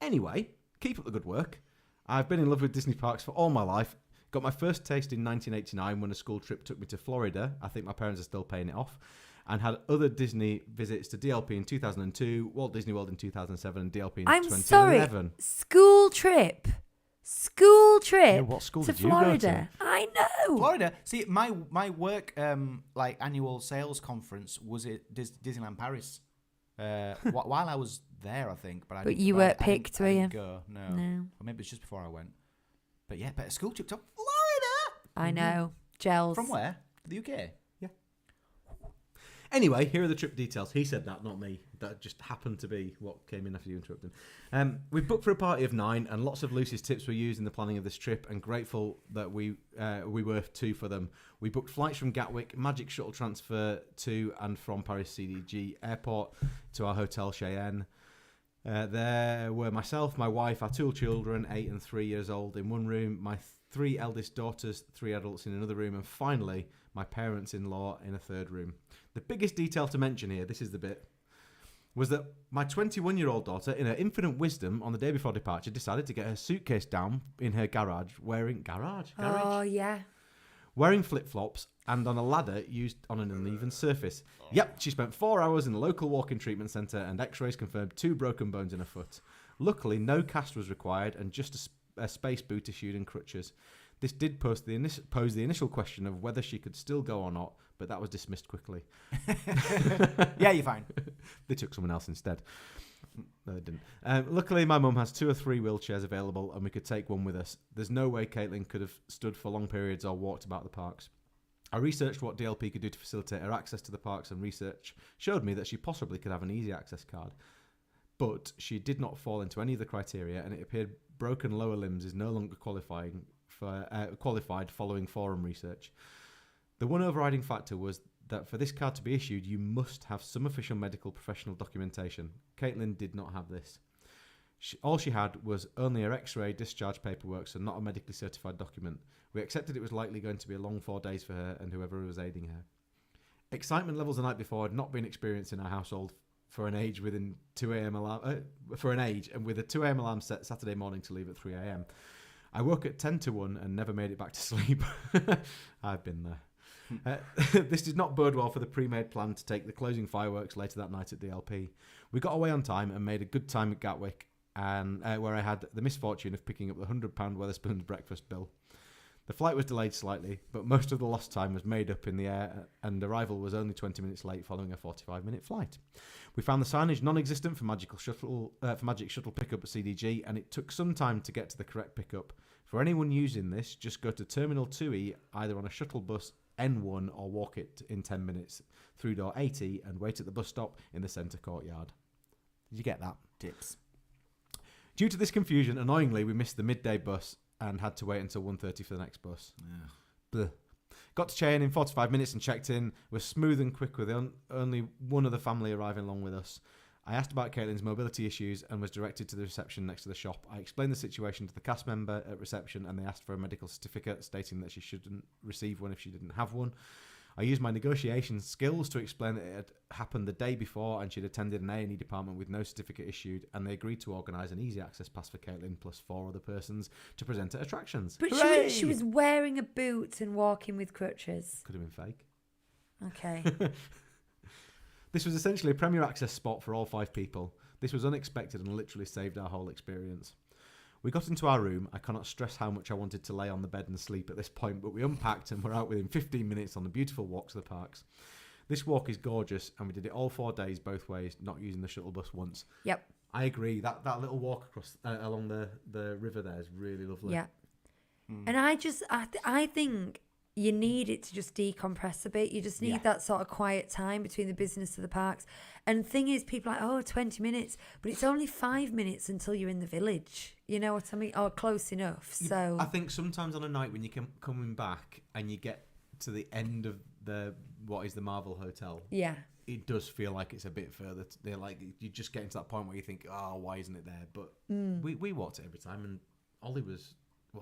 Anyway, keep up the good work. I've been in love with Disney parks for all my life. Got my first taste in 1989 when a school trip took me to Florida. I think my parents are still paying it off. And had other Disney visits to DLP in 2002, Walt Disney World in 2007, and DLP in 2011. I'm sorry. School trip. Yeah, what school to did you Florida. go to? I know. Florida. See, my work annual sales conference was at Disneyland Paris. While I was there, I think. But you weren't picked, were you? I didn't go. No. Or maybe it's just before I went. But yeah, a school trip to Florida. I know. Gels. From where? The UK. Anyway, here are the trip details. He said that, not me. That just happened to be what came in after you interrupted. We booked for a party of 9, and lots of Lucy's tips were used in the planning of this trip, and grateful that we were too for them. We booked flights from Gatwick, Magic Shuttle transfer to and from Paris CDG Airport to our hotel Cheyenne. There were myself, my wife, our 2 children, 8 and 3 years old, in one room, my 3 eldest daughters, 3 adults in another room, and finally, my parents-in-law in a 3rd room. The biggest detail to mention here, this is the bit, was that my 21-year-old daughter, in her infinite wisdom, on the day before departure, decided to get her suitcase down in her garage, wearing Oh, yeah. wearing flip-flops and on a ladder used on an uneven surface. Yep, she spent 4 hours in the local walk-in treatment centre, and x-rays confirmed 2 broken bones in her foot. Luckily, no cast was required, and just a space boot issued and crutches. This did pose the initial question of whether she could still go or not, but that was dismissed quickly. Yeah, you're fine. They took someone else instead. No, they didn't. Luckily, my mum has 2 or 3 wheelchairs available, and we could take one with us. There's no way Caitlin could have stood for long periods or walked about the parks. I researched what DLP could do to facilitate her access to the parks, and research showed me that she possibly could have an easy access card. But she did not fall into any of the criteria, and it appeared broken lower limbs is no longer qualified following forum research. The one overriding factor was that for this card to be issued, you must have some official medical professional documentation. Caitlin did not have this. All she had was only her x-ray discharge paperwork, so not a medically certified document. We accepted it was likely going to be a long 4 days for her and whoever was aiding her. Excitement levels the night before had not been experienced in our household for an age within 2 a.m. alarm for an age, and with a 2 a.m. alarm set Saturday morning to leave at 3 a.m. I woke at 10 to 1 and never made it back to sleep. I've been there. This did not bode well for the pre-made plan to take the closing fireworks later that night at DLP. We got away on time and made a good time at Gatwick, and where I had the misfortune of picking up the £100 Wetherspoons breakfast bill. The flight was delayed slightly, but most of the lost time was made up in the air, and arrival was only 20 minutes late following a 45-minute flight. We found the signage non-existent for Magic Shuttle pickup at CDG, and it took some time to get to the correct pickup. For anyone using this, just go to Terminal 2E, either on a shuttle bus N1 or walk it in 10 minutes through door 80 and wait at the bus stop in the centre courtyard. Did you get that? Tips. Due to this confusion, annoyingly, we missed the midday bus and had to wait until 1:30 for the next bus. Blech. Got to Cheyenne in 45 minutes and checked in. Was smooth and quick with only one of the family arriving along with us. I asked about Caitlin's mobility issues and was directed to the reception next to the shop. I explained the situation to the cast member at reception, and they asked for a medical certificate stating that she shouldn't receive one if she didn't have one. I used my negotiation skills to explain that it had happened the day before and she'd attended an A&E department with no certificate issued, and they agreed to organise an easy access pass for Caitlin plus 4 other persons to present at attractions. But she was wearing a boot and walking with crutches. Could have been fake. Okay. This was essentially a premier access spot for all 5 people. This was unexpected and literally saved our whole experience. We got into our room. I cannot stress how much I wanted to lay on the bed and sleep at this point, but we unpacked and were out within 15 minutes on the beautiful walks to the parks. This walk is gorgeous, and we did it all 4 days both ways, not using the shuttle bus once. Yep. I agree. That little walk across along the river there is really lovely. Yeah. And I think you need it to just decompress a bit. You just need that sort of quiet time between the business of the parks. And the thing is, people are like, 20 minutes. But it's only 5 minutes until you're in the village. You know what I mean? Or close enough. So I think sometimes on a night when you're coming back and you get to the end of the Marvel Hotel, yeah, it does feel like it's a bit further. They're like, you're just getting to that point where you think, oh, why isn't it there? But we walked it every time, and Ollie was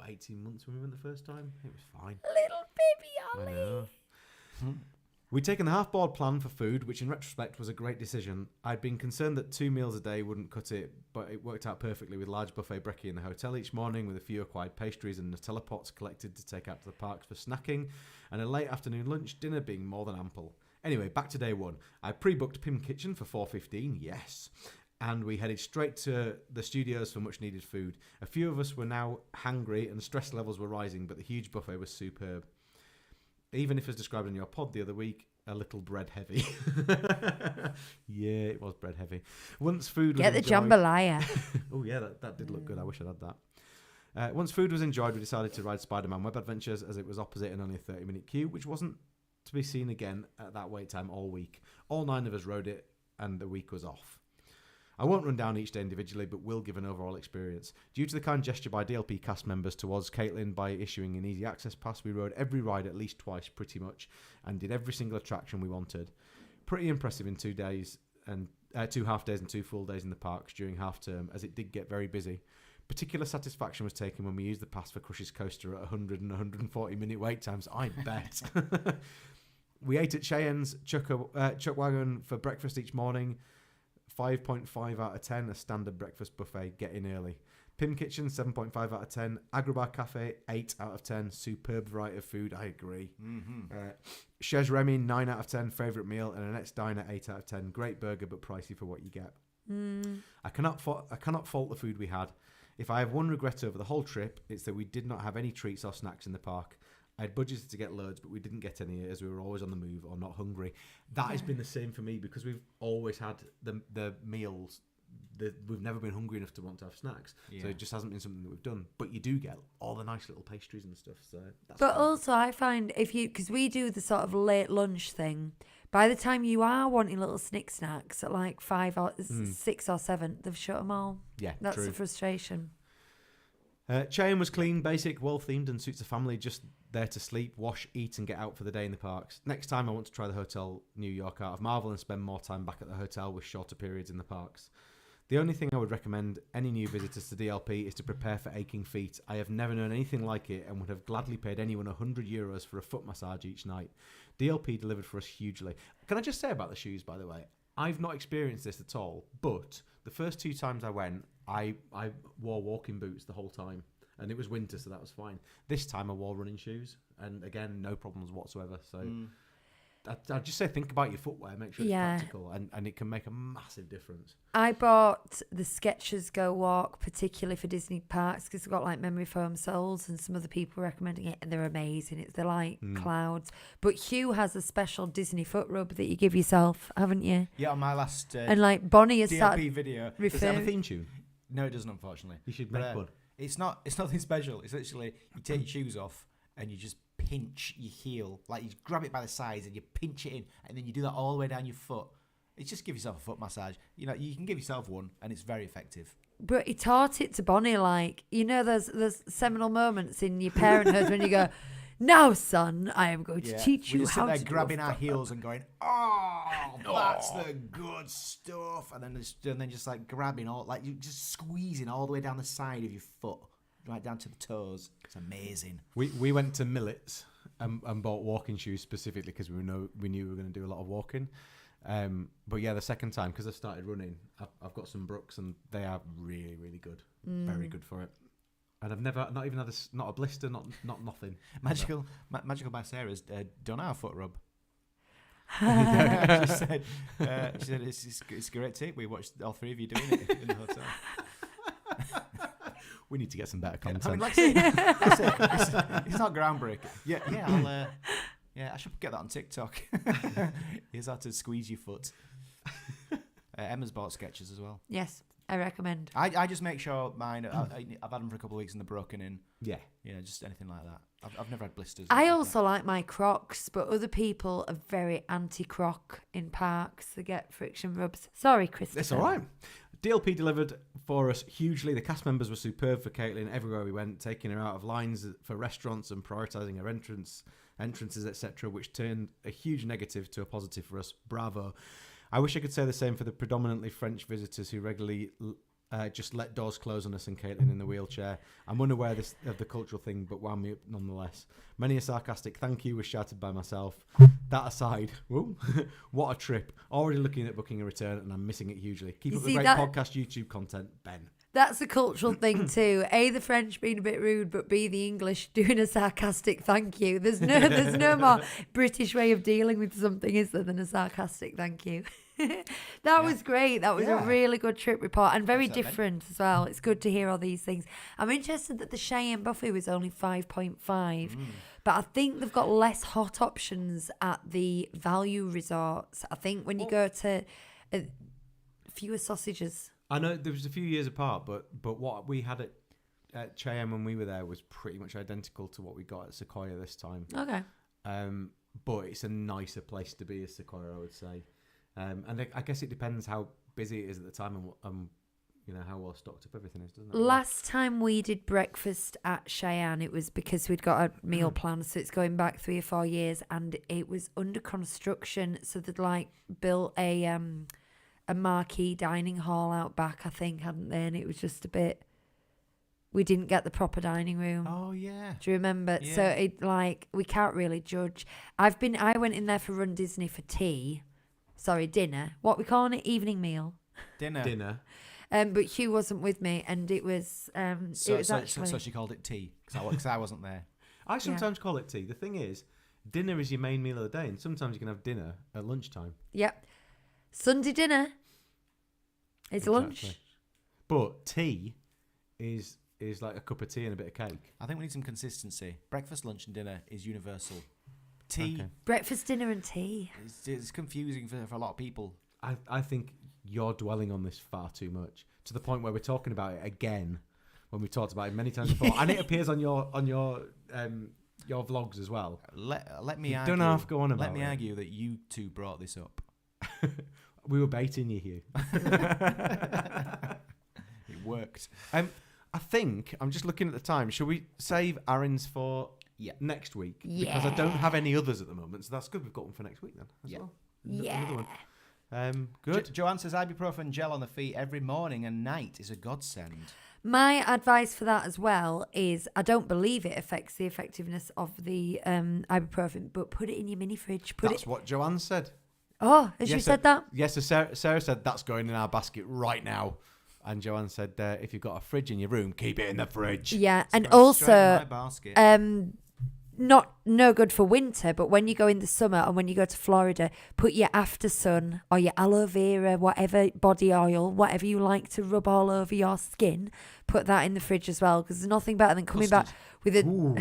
18 months when we went the first time. It was fine. Little baby Ollie. I know. We'd taken the half-board plan for food, which in retrospect was a great decision. I'd been concerned that 2 meals a day wouldn't cut it, but it worked out perfectly with large buffet brekkie in the hotel each morning, with a few acquired pastries and Nutella pots collected to take out to the parks for snacking, and a late afternoon lunch dinner being more than ample. Anyway, back to day 1. I pre-booked Pim Kitchen for 4:15, yes, and we headed straight to the studios for much-needed food. A few of us were now hangry and stress levels were rising, but the huge buffet was superb. Even if, as described in your pod the other week, a little bread heavy. Yeah, it was bread heavy. Once food was Get the jambalaya. Oh yeah, that did look good. I wish I'd had that. Once food was enjoyed, we decided to ride Spider-Man Web Adventures, as it was opposite and only a 30-minute queue, which wasn't to be seen again at that wait time all week. All 9 of us rode it, and the week was off. I won't run down each day individually, but will give an overall experience. Due to the kind gesture by DLP cast members towards Caitlin by issuing an easy access pass, we rode every ride at least twice, pretty much, and did every single attraction we wanted. Pretty impressive in 2 days, and 2 half days and 2 full days in the parks during half term, as it did get very busy. Particular satisfaction was taken when we used the pass for Crush's Coaster at 100 and 140 minute wait times, I bet. We ate at Cheyenne's Chuck Wagon for breakfast each morning. 5.5 out of 10, a standard breakfast buffet, get in early. Pim Kitchen, 7.5 out of 10. Agrobar Cafe, 8 out of 10. Superb variety of food, I agree. Chez Remy, 9 out of 10. Favourite meal. And Annette's Diner, 8 out of 10. Great burger, but pricey for what you get. I cannot fault the food we had. If I have one regret over the whole trip, it's that we did not have any treats or snacks in the park. I had budgeted to get loads, but we didn't get any as we were always on the move or not hungry. That has been the same for me because we've always had the meals. We've never been hungry enough to want to have snacks. So it just hasn't been something that we've done. But you do get all the nice little pastries and stuff. So that's But fun. also I find because we do the sort of late lunch thing, by the time you are wanting little snacks at like 5 or 6 or 7, they've shut them all. Yeah, That's true. the frustration. Cheyenne was clean, basic, well-themed and suits a family just there to sleep, wash, eat and get out for the day in the parks. Next time I want to try the Hotel New York out of Marvel and spend more time back at the hotel with shorter periods in the parks. The only thing I would recommend any new visitors to DLP is to prepare for aching feet. I have never known anything like it and would have gladly paid anyone €100 for a foot massage each night. DLP delivered for us hugely. Can I just say about the shoes, by the way? I've not experienced this at all, but the first 2 times I went, I wore walking boots the whole time. And it was winter, so that was fine. This time I wore running shoes, and again, no problems whatsoever. So I'd just say think about your footwear, make sure it's practical, and it can make a massive difference. I bought the Skechers Go Walk, particularly for Disney parks, because it's got like memory foam soles, and some other people are recommending it, and they're amazing. They're like clouds. But Hugh has a special Disney foot rub that you give yourself, haven't you? Yeah, on my last and like Bonnie has DLP started video. Does it have a theme tune? No, it doesn't, unfortunately. You should make one. It's nothing special. It's literally you take your shoes off and you just pinch your heel, like you grab it by the sides and you pinch it in, and then you do that all the way down your foot. It's just give yourself a foot massage. You know, you can give yourself one, and it's very effective. But he taught it to Bonnie, like, you know, there's seminal moments in your parenthood when you go, "Now, son, I am going to teach you how to." We just sit there grabbing our heels and going, "Oh, that's the good stuff," and then just like grabbing all, like you just squeezing all the way down the side of your foot, right down to the toes. It's amazing. We went to Millets and bought walking shoes specifically because we knew we were going to do a lot of walking. But yeah, the second time, because I started running, I've got some Brooks, and they are really, really good. Very good for it. And I've never, not even had not a blister, not nothing. Magical by Sarah's done our foot rub. she said it's a great tip. We watched all 3 of you doing it in the hotel. We need to get some better content. I mean, like I say, it's not groundbreaking. I should get that on TikTok. Here's how to squeeze your foot. Emma's bought Skechers as well. Yes, I recommend. I just make sure mine. I've had them for a couple of weeks and they're broken in. Yeah, just anything like that. I've never had blisters. I also like my Crocs, but other people are very anti-Croc in parks. They get friction rubs. Sorry, Christopher. It's all right. DLP delivered for us hugely. The cast members were superb for Caitlin everywhere we went, taking her out of lines for restaurants and prioritising her entrances, etc., which turned a huge negative to a positive for us. Bravo. I wish I could say the same for the predominantly French visitors who regularly just let doors close on us and Caitlin in the wheelchair. I'm unaware of the cultural thing, but wound me up nonetheless. Many a sarcastic thank you was shouted by myself. That aside, what a trip. Already looking at booking a return, and I'm missing it hugely. Keep up the great podcast YouTube content, Ben. That's a cultural thing too. A, the French being a bit rude, but B, the English doing a sarcastic thank you. There's no more British way of dealing with something, is there, than a sarcastic thank you. That was great. That was a really good trip report, and very different as well. It's good to hear all these things. I'm interested that the Cheyenne buffet was only 5.5, but I think they've got less hot options at the value resorts. I think when you go to fewer sausages. I know there was a few years apart, but what we had at Cheyenne when we were there was pretty much identical to what we got at Sequoia this time. Okay. But it's a nicer place to be as Sequoia, I would say. And I guess it depends how busy it is at the time and how well stocked up everything is, doesn't it? Last time we did breakfast at Cheyenne, it was because we'd got a meal plan, so it's going back 3 or 4 years, and it was under construction, so they'd built a marquee dining hall out back, I think, hadn't they? And it was just a bit. We didn't get the proper dining room. Oh yeah. Do you remember? Yeah. So it we can't really judge. I went in there for Run Disney for dinner. What we calling it? Evening meal. Dinner. But Hugh wasn't with me, and it was. So she called it tea because I wasn't there. I sometimes call it tea. The thing is, dinner is your main meal of the day, and sometimes you can have dinner at lunchtime. Yep. Sunday dinner is lunch. But tea is like a cup of tea and a bit of cake. I think we need some consistency. Breakfast, lunch, and dinner is universal. Tea. Okay. Breakfast, dinner, and tea. It's confusing for a lot of people. I think you're dwelling on this far too much, to the point where we're talking about it again when we talked about it many times before, and it appears on your vlogs as well. Let me you argue. don't have to go on about Let me it. argue that you two brought this up. We were baiting you, Hugh. It worked. I think I'm just looking at the time. Shall we save Aaron's for next week? Yeah. Because I don't have any others at the moment, so that's good. We've got one for next week then as well. Yeah. Another one. Good. Joanne says ibuprofen gel on the feet every morning and night is a godsend. My advice for that as well is I don't believe it affects the effectiveness of the ibuprofen, but put it in your mini fridge. That's what Joanne said. Oh, has she said that? Yes, so Sarah said that's going in our basket right now. And Joanne said, if you've got a fridge in your room, keep it in the fridge. Yeah, and Going straight in also, my basket. no good for winter, but when you go in the summer and when you go to Florida, put your After Sun or your aloe vera, whatever body oil, whatever you like to rub all over your skin, put that in the fridge as well, because there's nothing better than coming back with Ooh,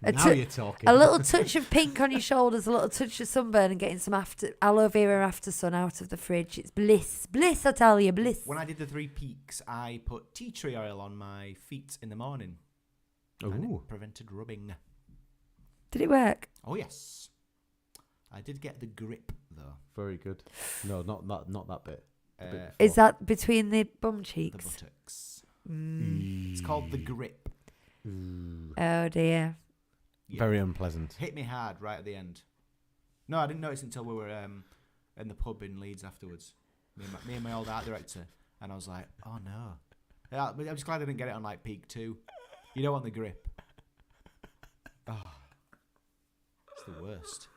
now you're talking. a little touch of pink on your shoulders, a little touch of sunburn, and getting some aloe vera After Sun out of the fridge. It's bliss, I tell you, bliss. When I did the 3 peaks, I put tea tree oil on my feet in the morning. And Ooh. it prevented rubbing. Did it work? Oh, yes. I did get the grip, though. Very good. No, not that bit. The bit before. Is that between the bum The cheeks? buttocks. It's called the grip. Oh dear. Yeah. Very unpleasant. Hit me hard right at the end. No, I didn't notice until we were in the pub in Leeds afterwards. Me and my old art director. And I was like, oh, no. Yeah, but I'm just glad I didn't get it on, like, peak 2. You don't want the grip. Oh. It's the worst.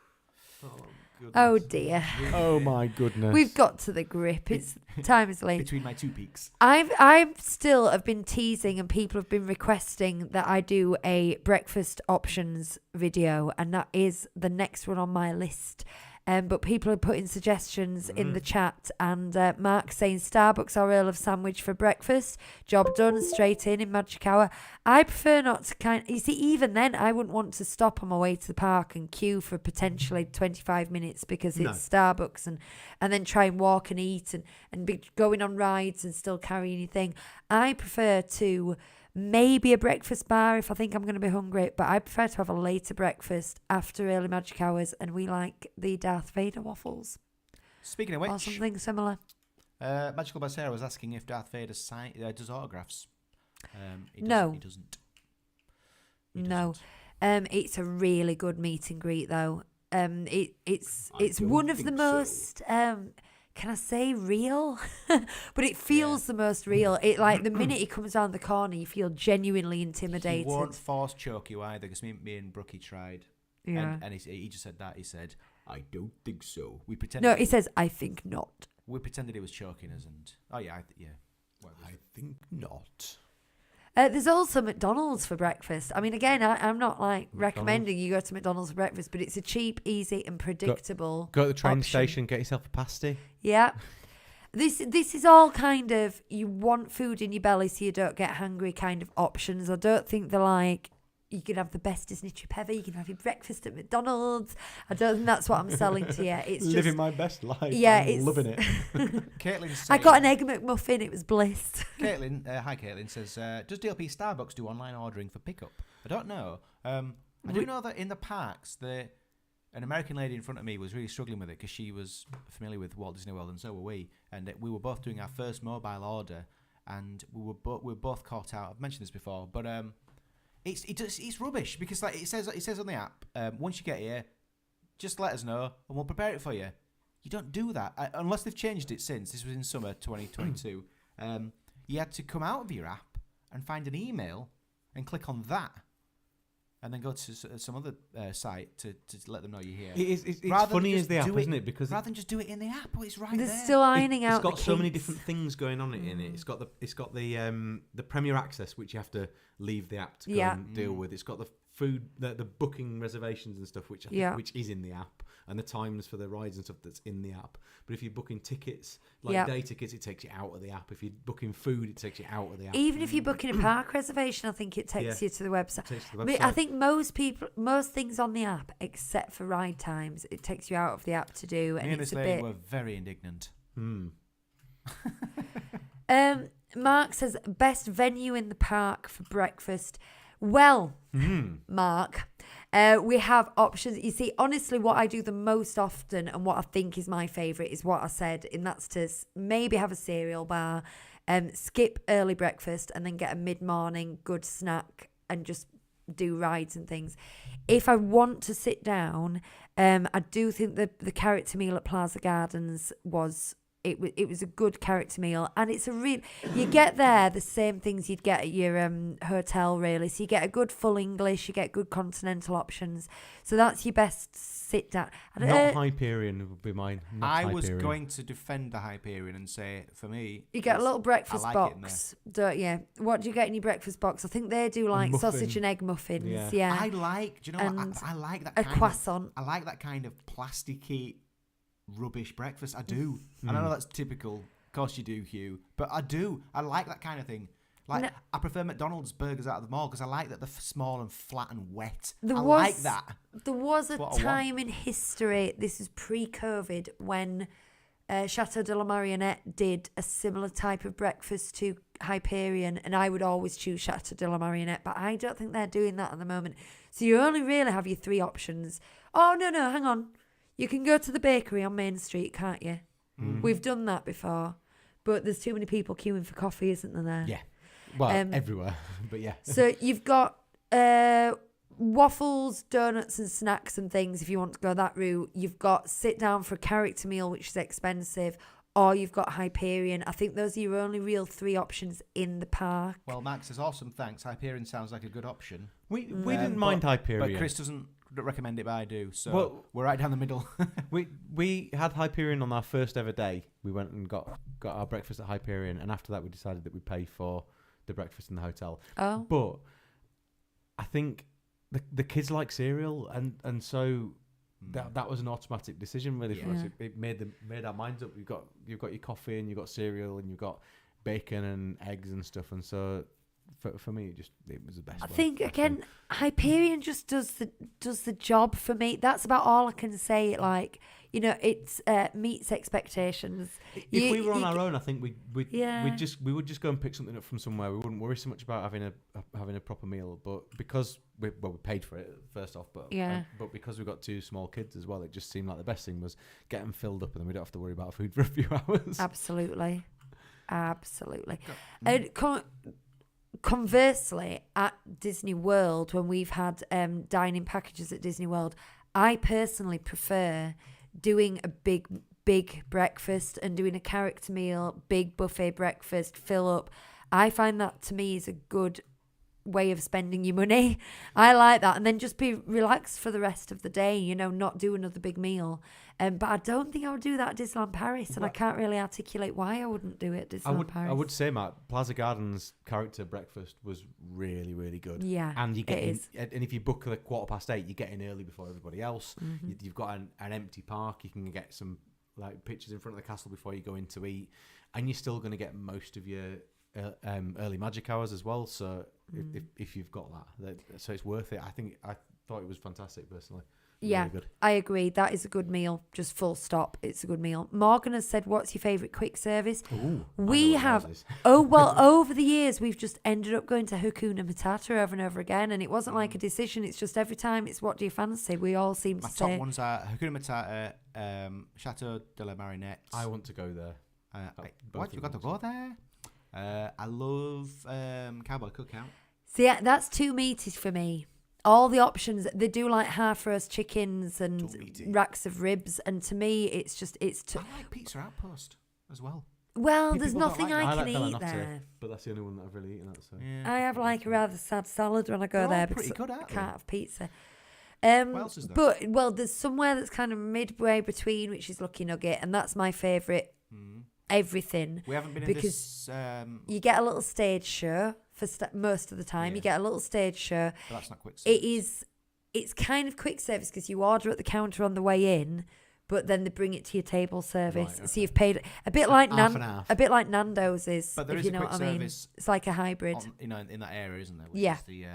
Oh dear. Oh my goodness. We've got to the grip. It's time is late. Between my 2 peaks. I've still have been teasing, and people have been requesting that I do a breakfast options video, and that is the next one on my list. But people are putting suggestions in the chat, and Mark's saying Starbucks or Earl of Sandwich for breakfast. Job done, straight in magic hour. I prefer not to you see, even then, I wouldn't want to stop on my way to the park and queue for potentially 25 minutes because it's Starbucks, and then try and walk and eat and be going on rides and still carry anything. I prefer to maybe a breakfast bar if I think I'm going to be hungry, but I prefer to have a later breakfast after early magic hours, and we like the Darth Vader waffles Speaking of which, or something similar. Magical by Sarah was asking if Darth Vader does autographs. No. He doesn't. No. It's a really good meet and greet though. It's don't one of the think so. most can I say real? But it feels the most real. It like the minute he comes around the corner, you feel genuinely intimidated. He won't force choke you either, because me and Brookie tried. Yeah. And he just said that. He said, I don't think so. We No, pretended. he says, I think not. We pretended he was choking us, and I think not. There's also McDonald's for breakfast. I mean, again, I'm not like recommending you go to McDonald's for breakfast, but it's a cheap, easy, and predictable. Go to the train option. station, get yourself a pasty. Yeah. This is all kind of, you want food in your belly so you don't get hungry kind of options. I don't think they're like, you can have the best Disney trip ever, you can have your breakfast at McDonald's. I don't think that's what I'm selling to you. It's Living just, my best life. Yeah, I'm it's- loving it. Caitlin's I saying, got an Egg McMuffin, it was bliss. Caitlin, hi Caitlin, says, does DLP Starbucks do online ordering for pickup? I don't know. I do know that in the parks, an American lady in front of me was really struggling with it because she was familiar with Walt Disney World, and so were we. And we were both doing our first mobile order, and we were both caught out. I've mentioned this before, but it's rubbish because like it says on the app, once you get here, just let us know and we'll prepare it for you. You don't do that unless they've changed it since. This was in summer 2022. You had to come out of your app and find an email and click on that, and then go to some other site to let them know you're here. It's Rather than funny as just the app, do it- isn't it? Because rather than just do it in the app, it's right They're there. still ironing out it's got the so many kinks. different things going on in it. It's got the Premier Access, which you have to leave the app to go and deal with. It's got the food, the booking reservations and stuff, which I think, which is in the app, and the times for the rides and stuff that's in the app. But if you're booking tickets, like day tickets, it takes you out of the app. If you're booking food, it takes you out of the app. Even if you're booking a park reservation, I think it takes you to the website. It takes you to the I mean, website. I think most things on the app, except for ride times, it takes you out of the app to do, and Me and it's this a lady bit. were very indignant. Mark says best venue in the park for breakfast. Well, Mark, we have options. You see, honestly, what I do the most often and what I think is my favourite is what I said, and that's to maybe have a cereal bar, skip early breakfast, and then get a mid-morning good snack and just do rides and things. If I want to sit down, I do think the character meal at Plaza Gardens was it was a good character meal, and it's a real. You get there the same things you'd get at your hotel, really. So you get a good full English, you get good continental options. So that's your best sit down. Not Hyperion would be mine. I was going to defend the Hyperion and say, for me, you get a little breakfast I like box, don't you? What do you get in your breakfast box? I think they do like sausage and egg muffins. Yeah. I like. Do you know what? I like that. A kind croissant. I like that kind of plasticky, rubbish breakfast. I do. And I know that's typical. Of course you do, Hugh. But I do. I like that kind of thing. Like, I prefer McDonald's burgers out of the mall because I like that they're small and flat and wet. Like that. There was a time in history, this is pre-COVID, when Chateau de la Marionnette did a similar type of breakfast to Hyperion, and I would always choose Chateau de la Marionnette, but I don't think they're doing that at the moment. So you only really have your 3 options. Oh, no, hang on. You can go to the bakery on Main Street, can't you? We've done that before, but there's too many people queuing for coffee, isn't there? Yeah. Well, everywhere, but yeah. So you've got waffles, donuts and snacks and things if you want to go that route. You've got sit down for a character meal, which is expensive, or you've got Hyperion. I think those are your only real 3 options in the park. Well, Max says, awesome, thanks. Hyperion sounds like a good option. We didn't mind Hyperion. But Chris doesn't recommend it, but I do. So we're right down the middle. we had Hyperion on our first ever day. We went and got our breakfast at Hyperion, and after that we decided that we'd pay for the breakfast in the hotel. Oh. But I think the kids like cereal, and so that was an automatic decision really for us. It made our minds up. You've got your coffee and you've got cereal and you've got bacon and eggs and stuff, and so for me it was the best. I think again Hyperion just does the job for me. That's about all I can say. Like, you know, it's meets expectations. If we were on our own, I think we would just go and pick something up from somewhere. We wouldn't worry so much about having a proper meal. But because we paid for it first off, but because we've got 2 small kids as well, it just seemed like the best thing was get them filled up, and then we don't have to worry about food for a few hours. Absolutely. And conversely, at Disney World, when we've had dining packages at Disney World, I personally prefer doing a big breakfast and doing a character meal, big buffet breakfast, fill up. I find that to me is a good way of spending your money. I like that. And then just be relaxed for the rest of the day, you know, not do another big meal. But I don't think I would do that at Disneyland Paris, and I can't really articulate why I wouldn't do it at Disneyland Paris. I would say, Matt, Plaza Gardens character breakfast was really, really good. Yeah, and you get in, and if you book at 8:15, you get in early before everybody else. You've got an empty park. You can get some like pictures in front of the castle before you go in to eat, and you're still going to get most of your early magic hours as well. So if you've got that, so it's worth it. I thought it was fantastic personally. Yeah, really good. I agree. That is a good meal. Just full stop. It's a good meal. Morgan has said, what's your favourite quick service? Ooh, we have. Oh, well, over the years, we've just ended up going to Hakuna Matata over and over again. And it wasn't like a decision. It's just every time it's what do you fancy? We all seem to say. My top ones are Hakuna Matata, Chateau de la Marionnette. I want to go there. What? You got to go there? I love Cowboy Cookout. See, that's too meaty for me. All the options, they do like half roast chickens and racks of ribs, and to me it's I like Pizza Outpost as well. Well, there's nothing like I can eat Bellinotto, there, but that's the only one that I've really eaten at. So yeah. I have like a rather sad salad when I go there because good, I can't have pizza. What else is there? But there's somewhere that's kind of midway between, which is Lucky Nugget, and that's my favourite. Everything. We haven't been because in this. You get a little stage show for most of the time. Yeah. You get a little stage show. But that's not quick service. It's kind of quick service because you order at the counter on the way in, but then they bring it to your table service. Right, okay. So you've paid a bit like half. A bit like Nando's is. But there if is you a know quick what I mean. service. It's like a hybrid. In that area, isn't there? Which Yeah. is the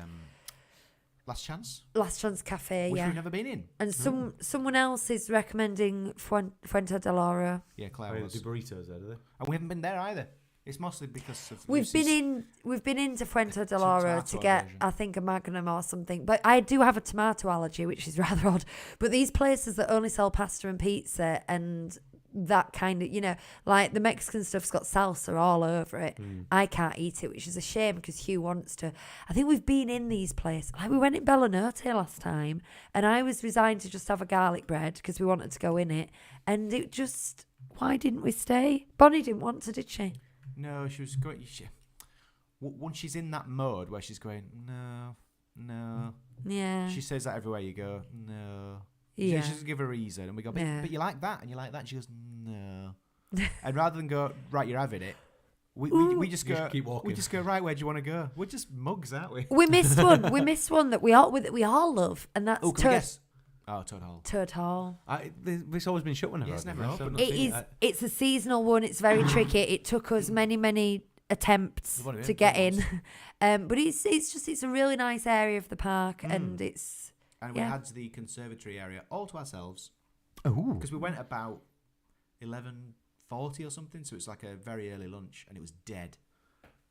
Last Chance. Last Chance Cafe, Which yeah. we've never been in. And someone else is recommending Fuente del Oro. Yeah, Claire was. The burritos there, do they? And we haven't been there either. It's mostly because of We've been into Fuente del Oro to tomato get, version. I think, a Magnum or something. But I do have a tomato allergy, which is rather odd. But these places that only sell pasta and pizza and that kind of, you know, like the Mexican stuff's got salsa all over it. I can't eat it, which is a shame because Hugh wants to. I think we've been in these places. Like we went in Bellinotto last time, and I was resigned to just have a garlic bread because we wanted to go in it, and it just why didn't we stay? Bonnie didn't want to, did she? No, she was going. Once she's in that mode where she's going, no. Yeah. She says that everywhere you go, no. Yeah. She doesn't give a reason. And we go, Yeah. but you like that, and you like that. And she goes, no. And rather than go, right, you're having it, we just go, Just keep walking. we just go, right, where do you want to go? We're just mugs, aren't we? We missed one. We missed one that we all love, and that's Oh, can we guess? Oh, Toad Hall. Toad Hall. It's always been shut whenever Yeah, it's I've never been there, so open. I've not It seen is. It's a seasonal one. It's very tricky. It took us many attempts We've only to been get once. in, but it's a really nice area of the park, and it's And we Yeah. had the conservatory area all to ourselves Oh, because we went about 11:40 or something. So it's like a very early lunch, and it was dead.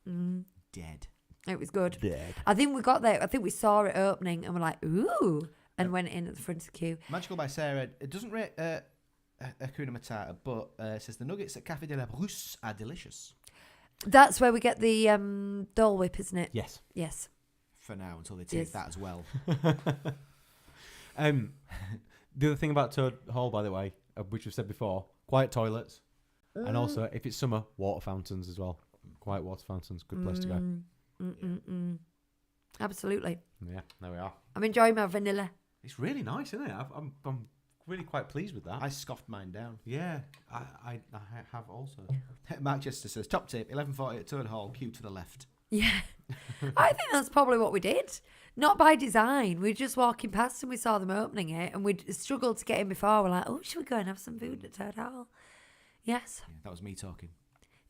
Dead. it was good. dead. I think we got there. I think we saw it opening, and we're like, ooh, and went in at the front of the queue. Magical by Sarah. It doesn't rate Hakuna Matata, but it says the nuggets at Café de la Brousse are delicious That's where we get the Dole Whip, isn't it? Yes. Yes. for now until they take Yes. that as well. The other thing about Toad Hall, by the way, which we've said before, quiet toilets, and also if it's summer, water fountains as well. Quiet water fountains, good place to go. Absolutely. Yeah, there we are. I'm enjoying my vanilla. It's really nice, isn't it? I'm really quite pleased with that. I scoffed mine down. Yeah, I have also. Mark Chester says top tip: 11:40 at Toad Hall, queue to the left. Yeah. I think that's probably what we did. Not by design. We were just walking past and we saw them opening it, and we struggled to get in before. We're like, oh, should we go and have some food at Toad Hall? Yes. Yeah, that was me talking.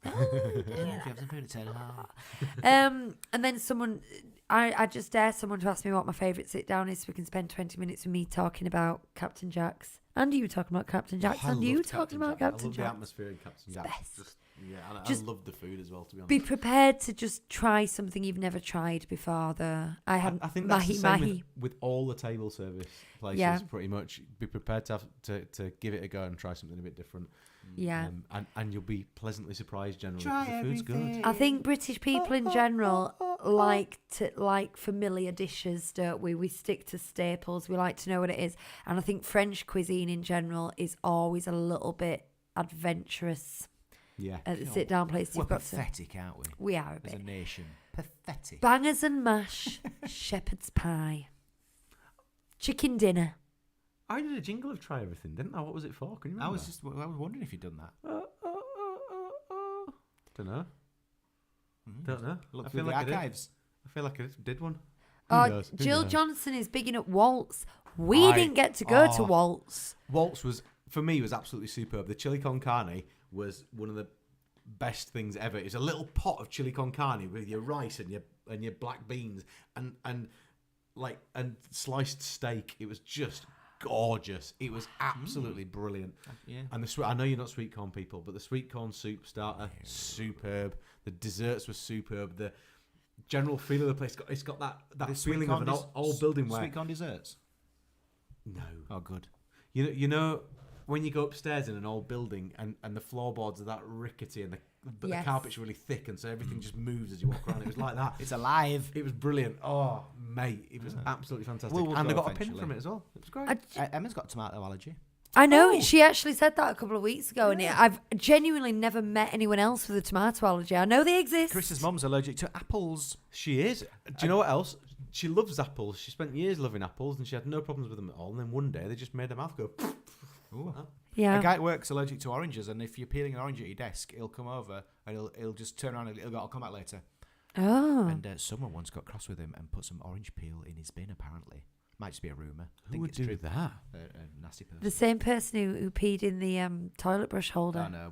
No, If you have some food at Toad Hall. and then I just dare someone to ask me what my favourite sit down is so we can spend 20 minutes with me talking about Captain Jack's. And you talking about Captain Jack's. I and you love talking about I Captain love the Jack's. atmosphere in Captain Jack's. best. And Just I love the food as well, to be honest. Be prepared to just try something you've never tried before. I had I think that's the same mahi. with all the table service places, Yeah. pretty much. Be prepared to give it a go and try something a bit different. Yeah. And you'll be pleasantly surprised generally. Try The food's good. I think British people in general like familiar dishes, don't we? We stick to staples. We like to know what it is. And I think French cuisine in general is always a little bit adventurous Yeah. at the sit down place. We're You've got to, pathetic, aren't we? we are a As a bit. nation, pathetic. Bangers and mash, shepherd's pie, chicken dinner. I did a jingle of Try Everything, didn't I? What was it for? Can you remember? I was wondering if you'd done that. Don't know. Don't know. Look I through feel the like archives. I feel like I did one. Oh, Jill Johnson is bigging up Waltz. We didn't get to go to Waltz. Waltz was, for me, was absolutely superb. The chili con carne was one of the best things ever. It was a little pot of chili con carne with your rice and your black beans and sliced steak. It was just gorgeous. It was absolutely brilliant. Yeah. And I know you're not sweet corn people, but the sweet corn soup starter, superb. The desserts were superb. The general feel of the place, it's got that feeling of an old building where... Sweet corn desserts? No. Oh, good. You know when you go upstairs in an old building and the floorboards are that rickety and the Yes. carpet's really thick and so everything just moves as you walk around. It was like that. It's alive. It was brilliant. Oh, mate, it was absolutely fantastic. We'll and go they got a pin eventually. from it as well. It was great. Emma's got tomato allergy. I know, she actually said that a couple of weeks ago, and I've genuinely never met anyone else with a tomato allergy. I know they exist. Chris's mum's allergic to apples. She is. Do you know what else? She loves apples. She spent years loving apples and she had no problems with them at all. And then one day they just made her mouth go... Ooh. Yeah. A guy at work's allergic to oranges, and if you're peeling an orange at your desk, he'll come over and he'll just turn around and he'll go, I'll come back later. Oh. And someone once got cross with him and put some orange peel in his bin, apparently. Might just be a rumour. Who would do that? A nasty person. The same person who peed in the toilet brush holder. Oh, no.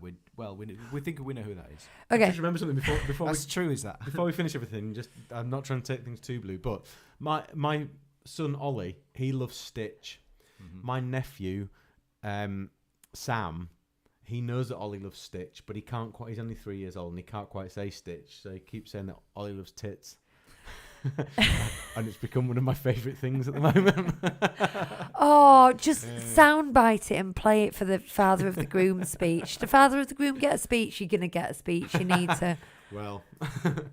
We think we know who that is. Okay. Just remember something before That's true, is that? before we finish everything. Just I'm not trying to take things too blue, but my son Ollie, he loves Stitch. Mm-hmm. My nephew Sam, he knows that Ollie loves Stitch, but he can't quite. He's only 3 years old and he can't quite say Stitch, so he keeps saying that Ollie loves tits. And it's become one of my favourite things at the moment. Oh, just soundbite it and play it for the father of the groom speech. The father of the groom get a speech, you're going to get a speech. You need to. Well,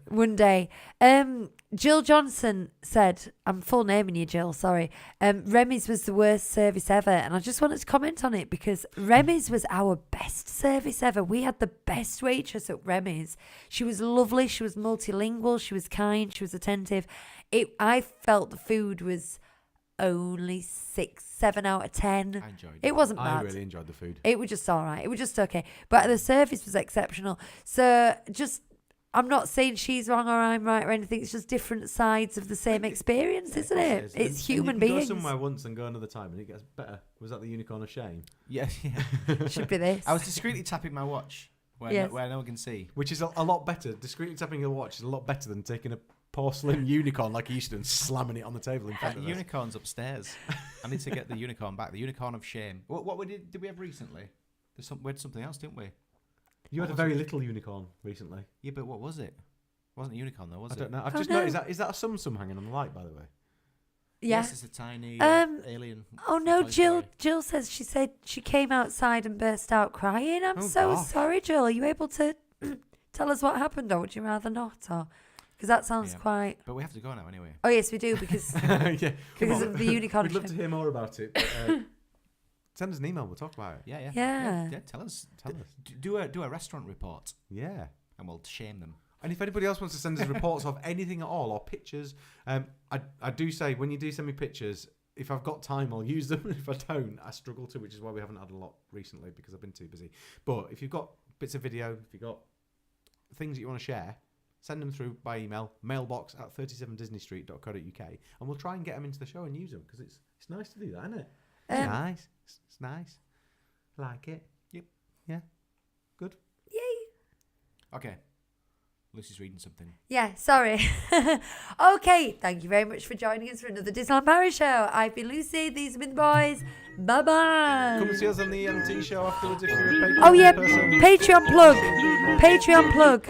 One day. Jill Johnson said, I'm full naming you, Jill, sorry. Remy's was the worst service ever. And I just wanted to comment on it because Remy's was our best service ever. We had the best waitress at Remy's. She was lovely. She was multilingual. She was kind. She was attentive. I felt the food was only 6, 7 out of 10. I enjoyed it. It wasn't I bad. really enjoyed the food. It was just all right. It was just okay. But the service was exceptional. So just, I'm not saying she's wrong or I'm right or anything. It's just different sides of the same experience, isn't it? is. It's And human you can beings. Go somewhere once and go another time, and it gets better. Was that the unicorn of shame? Yeah. Should be this. I was discreetly tapping my watch where, Yes. where no one can see. Which is a lot better. Discreetly tapping your watch is a lot better than taking a porcelain unicorn like you used to and slamming it on the table in front The of us. unicorn's upstairs. I need to get the unicorn back. The unicorn of shame. What did we have recently? We had something else, didn't we? You had a very little unicorn recently. Yeah, but what was it? It wasn't a unicorn though, was I it? don't know. I've Oh, just no. noticed is that a sum hanging on the light, by the way? Yeah. Yes, it's a tiny alien. Oh no, Toy Jill. Story. Jill said she came outside and burst out crying. I'm Oh, so gosh. sorry, Jill. Are you able to tell us what happened, or would you rather not? Or because that sounds Yeah. quite. But we have to go now anyway. Oh yes, we do because Yeah, come because on. of the unicorn. We'd love to hear more about it. But, send us an email. We'll talk about it. Yeah. Yeah. Tell us. Tell us. Do a restaurant report, Yeah. and we'll shame them. And if anybody else wants to send us reports of anything at all or pictures, I do say when you do send me pictures, if I've got time, I'll use them. If I don't, I struggle to, which is why we haven't had a lot recently because I've been too busy. But if you've got bits of video, if you've got things that you want to share, send them through by email, mailbox at 37disneystreet.co.uk, and we'll try and get them into the show and use them because it's nice to do that, isn't it? It's nice. It's nice. I like it. Yep. Yeah. Good. Okay. Lucy's reading something. Yeah, sorry. Okay, thank you very much for joining us for another Disneyland Paris Show. I've been Lucy, these have been the boys. Bye-bye. Come and see us on the EMT show afterwards if you're a Patreon Oh yeah, person. Patreon plug. Patreon plug.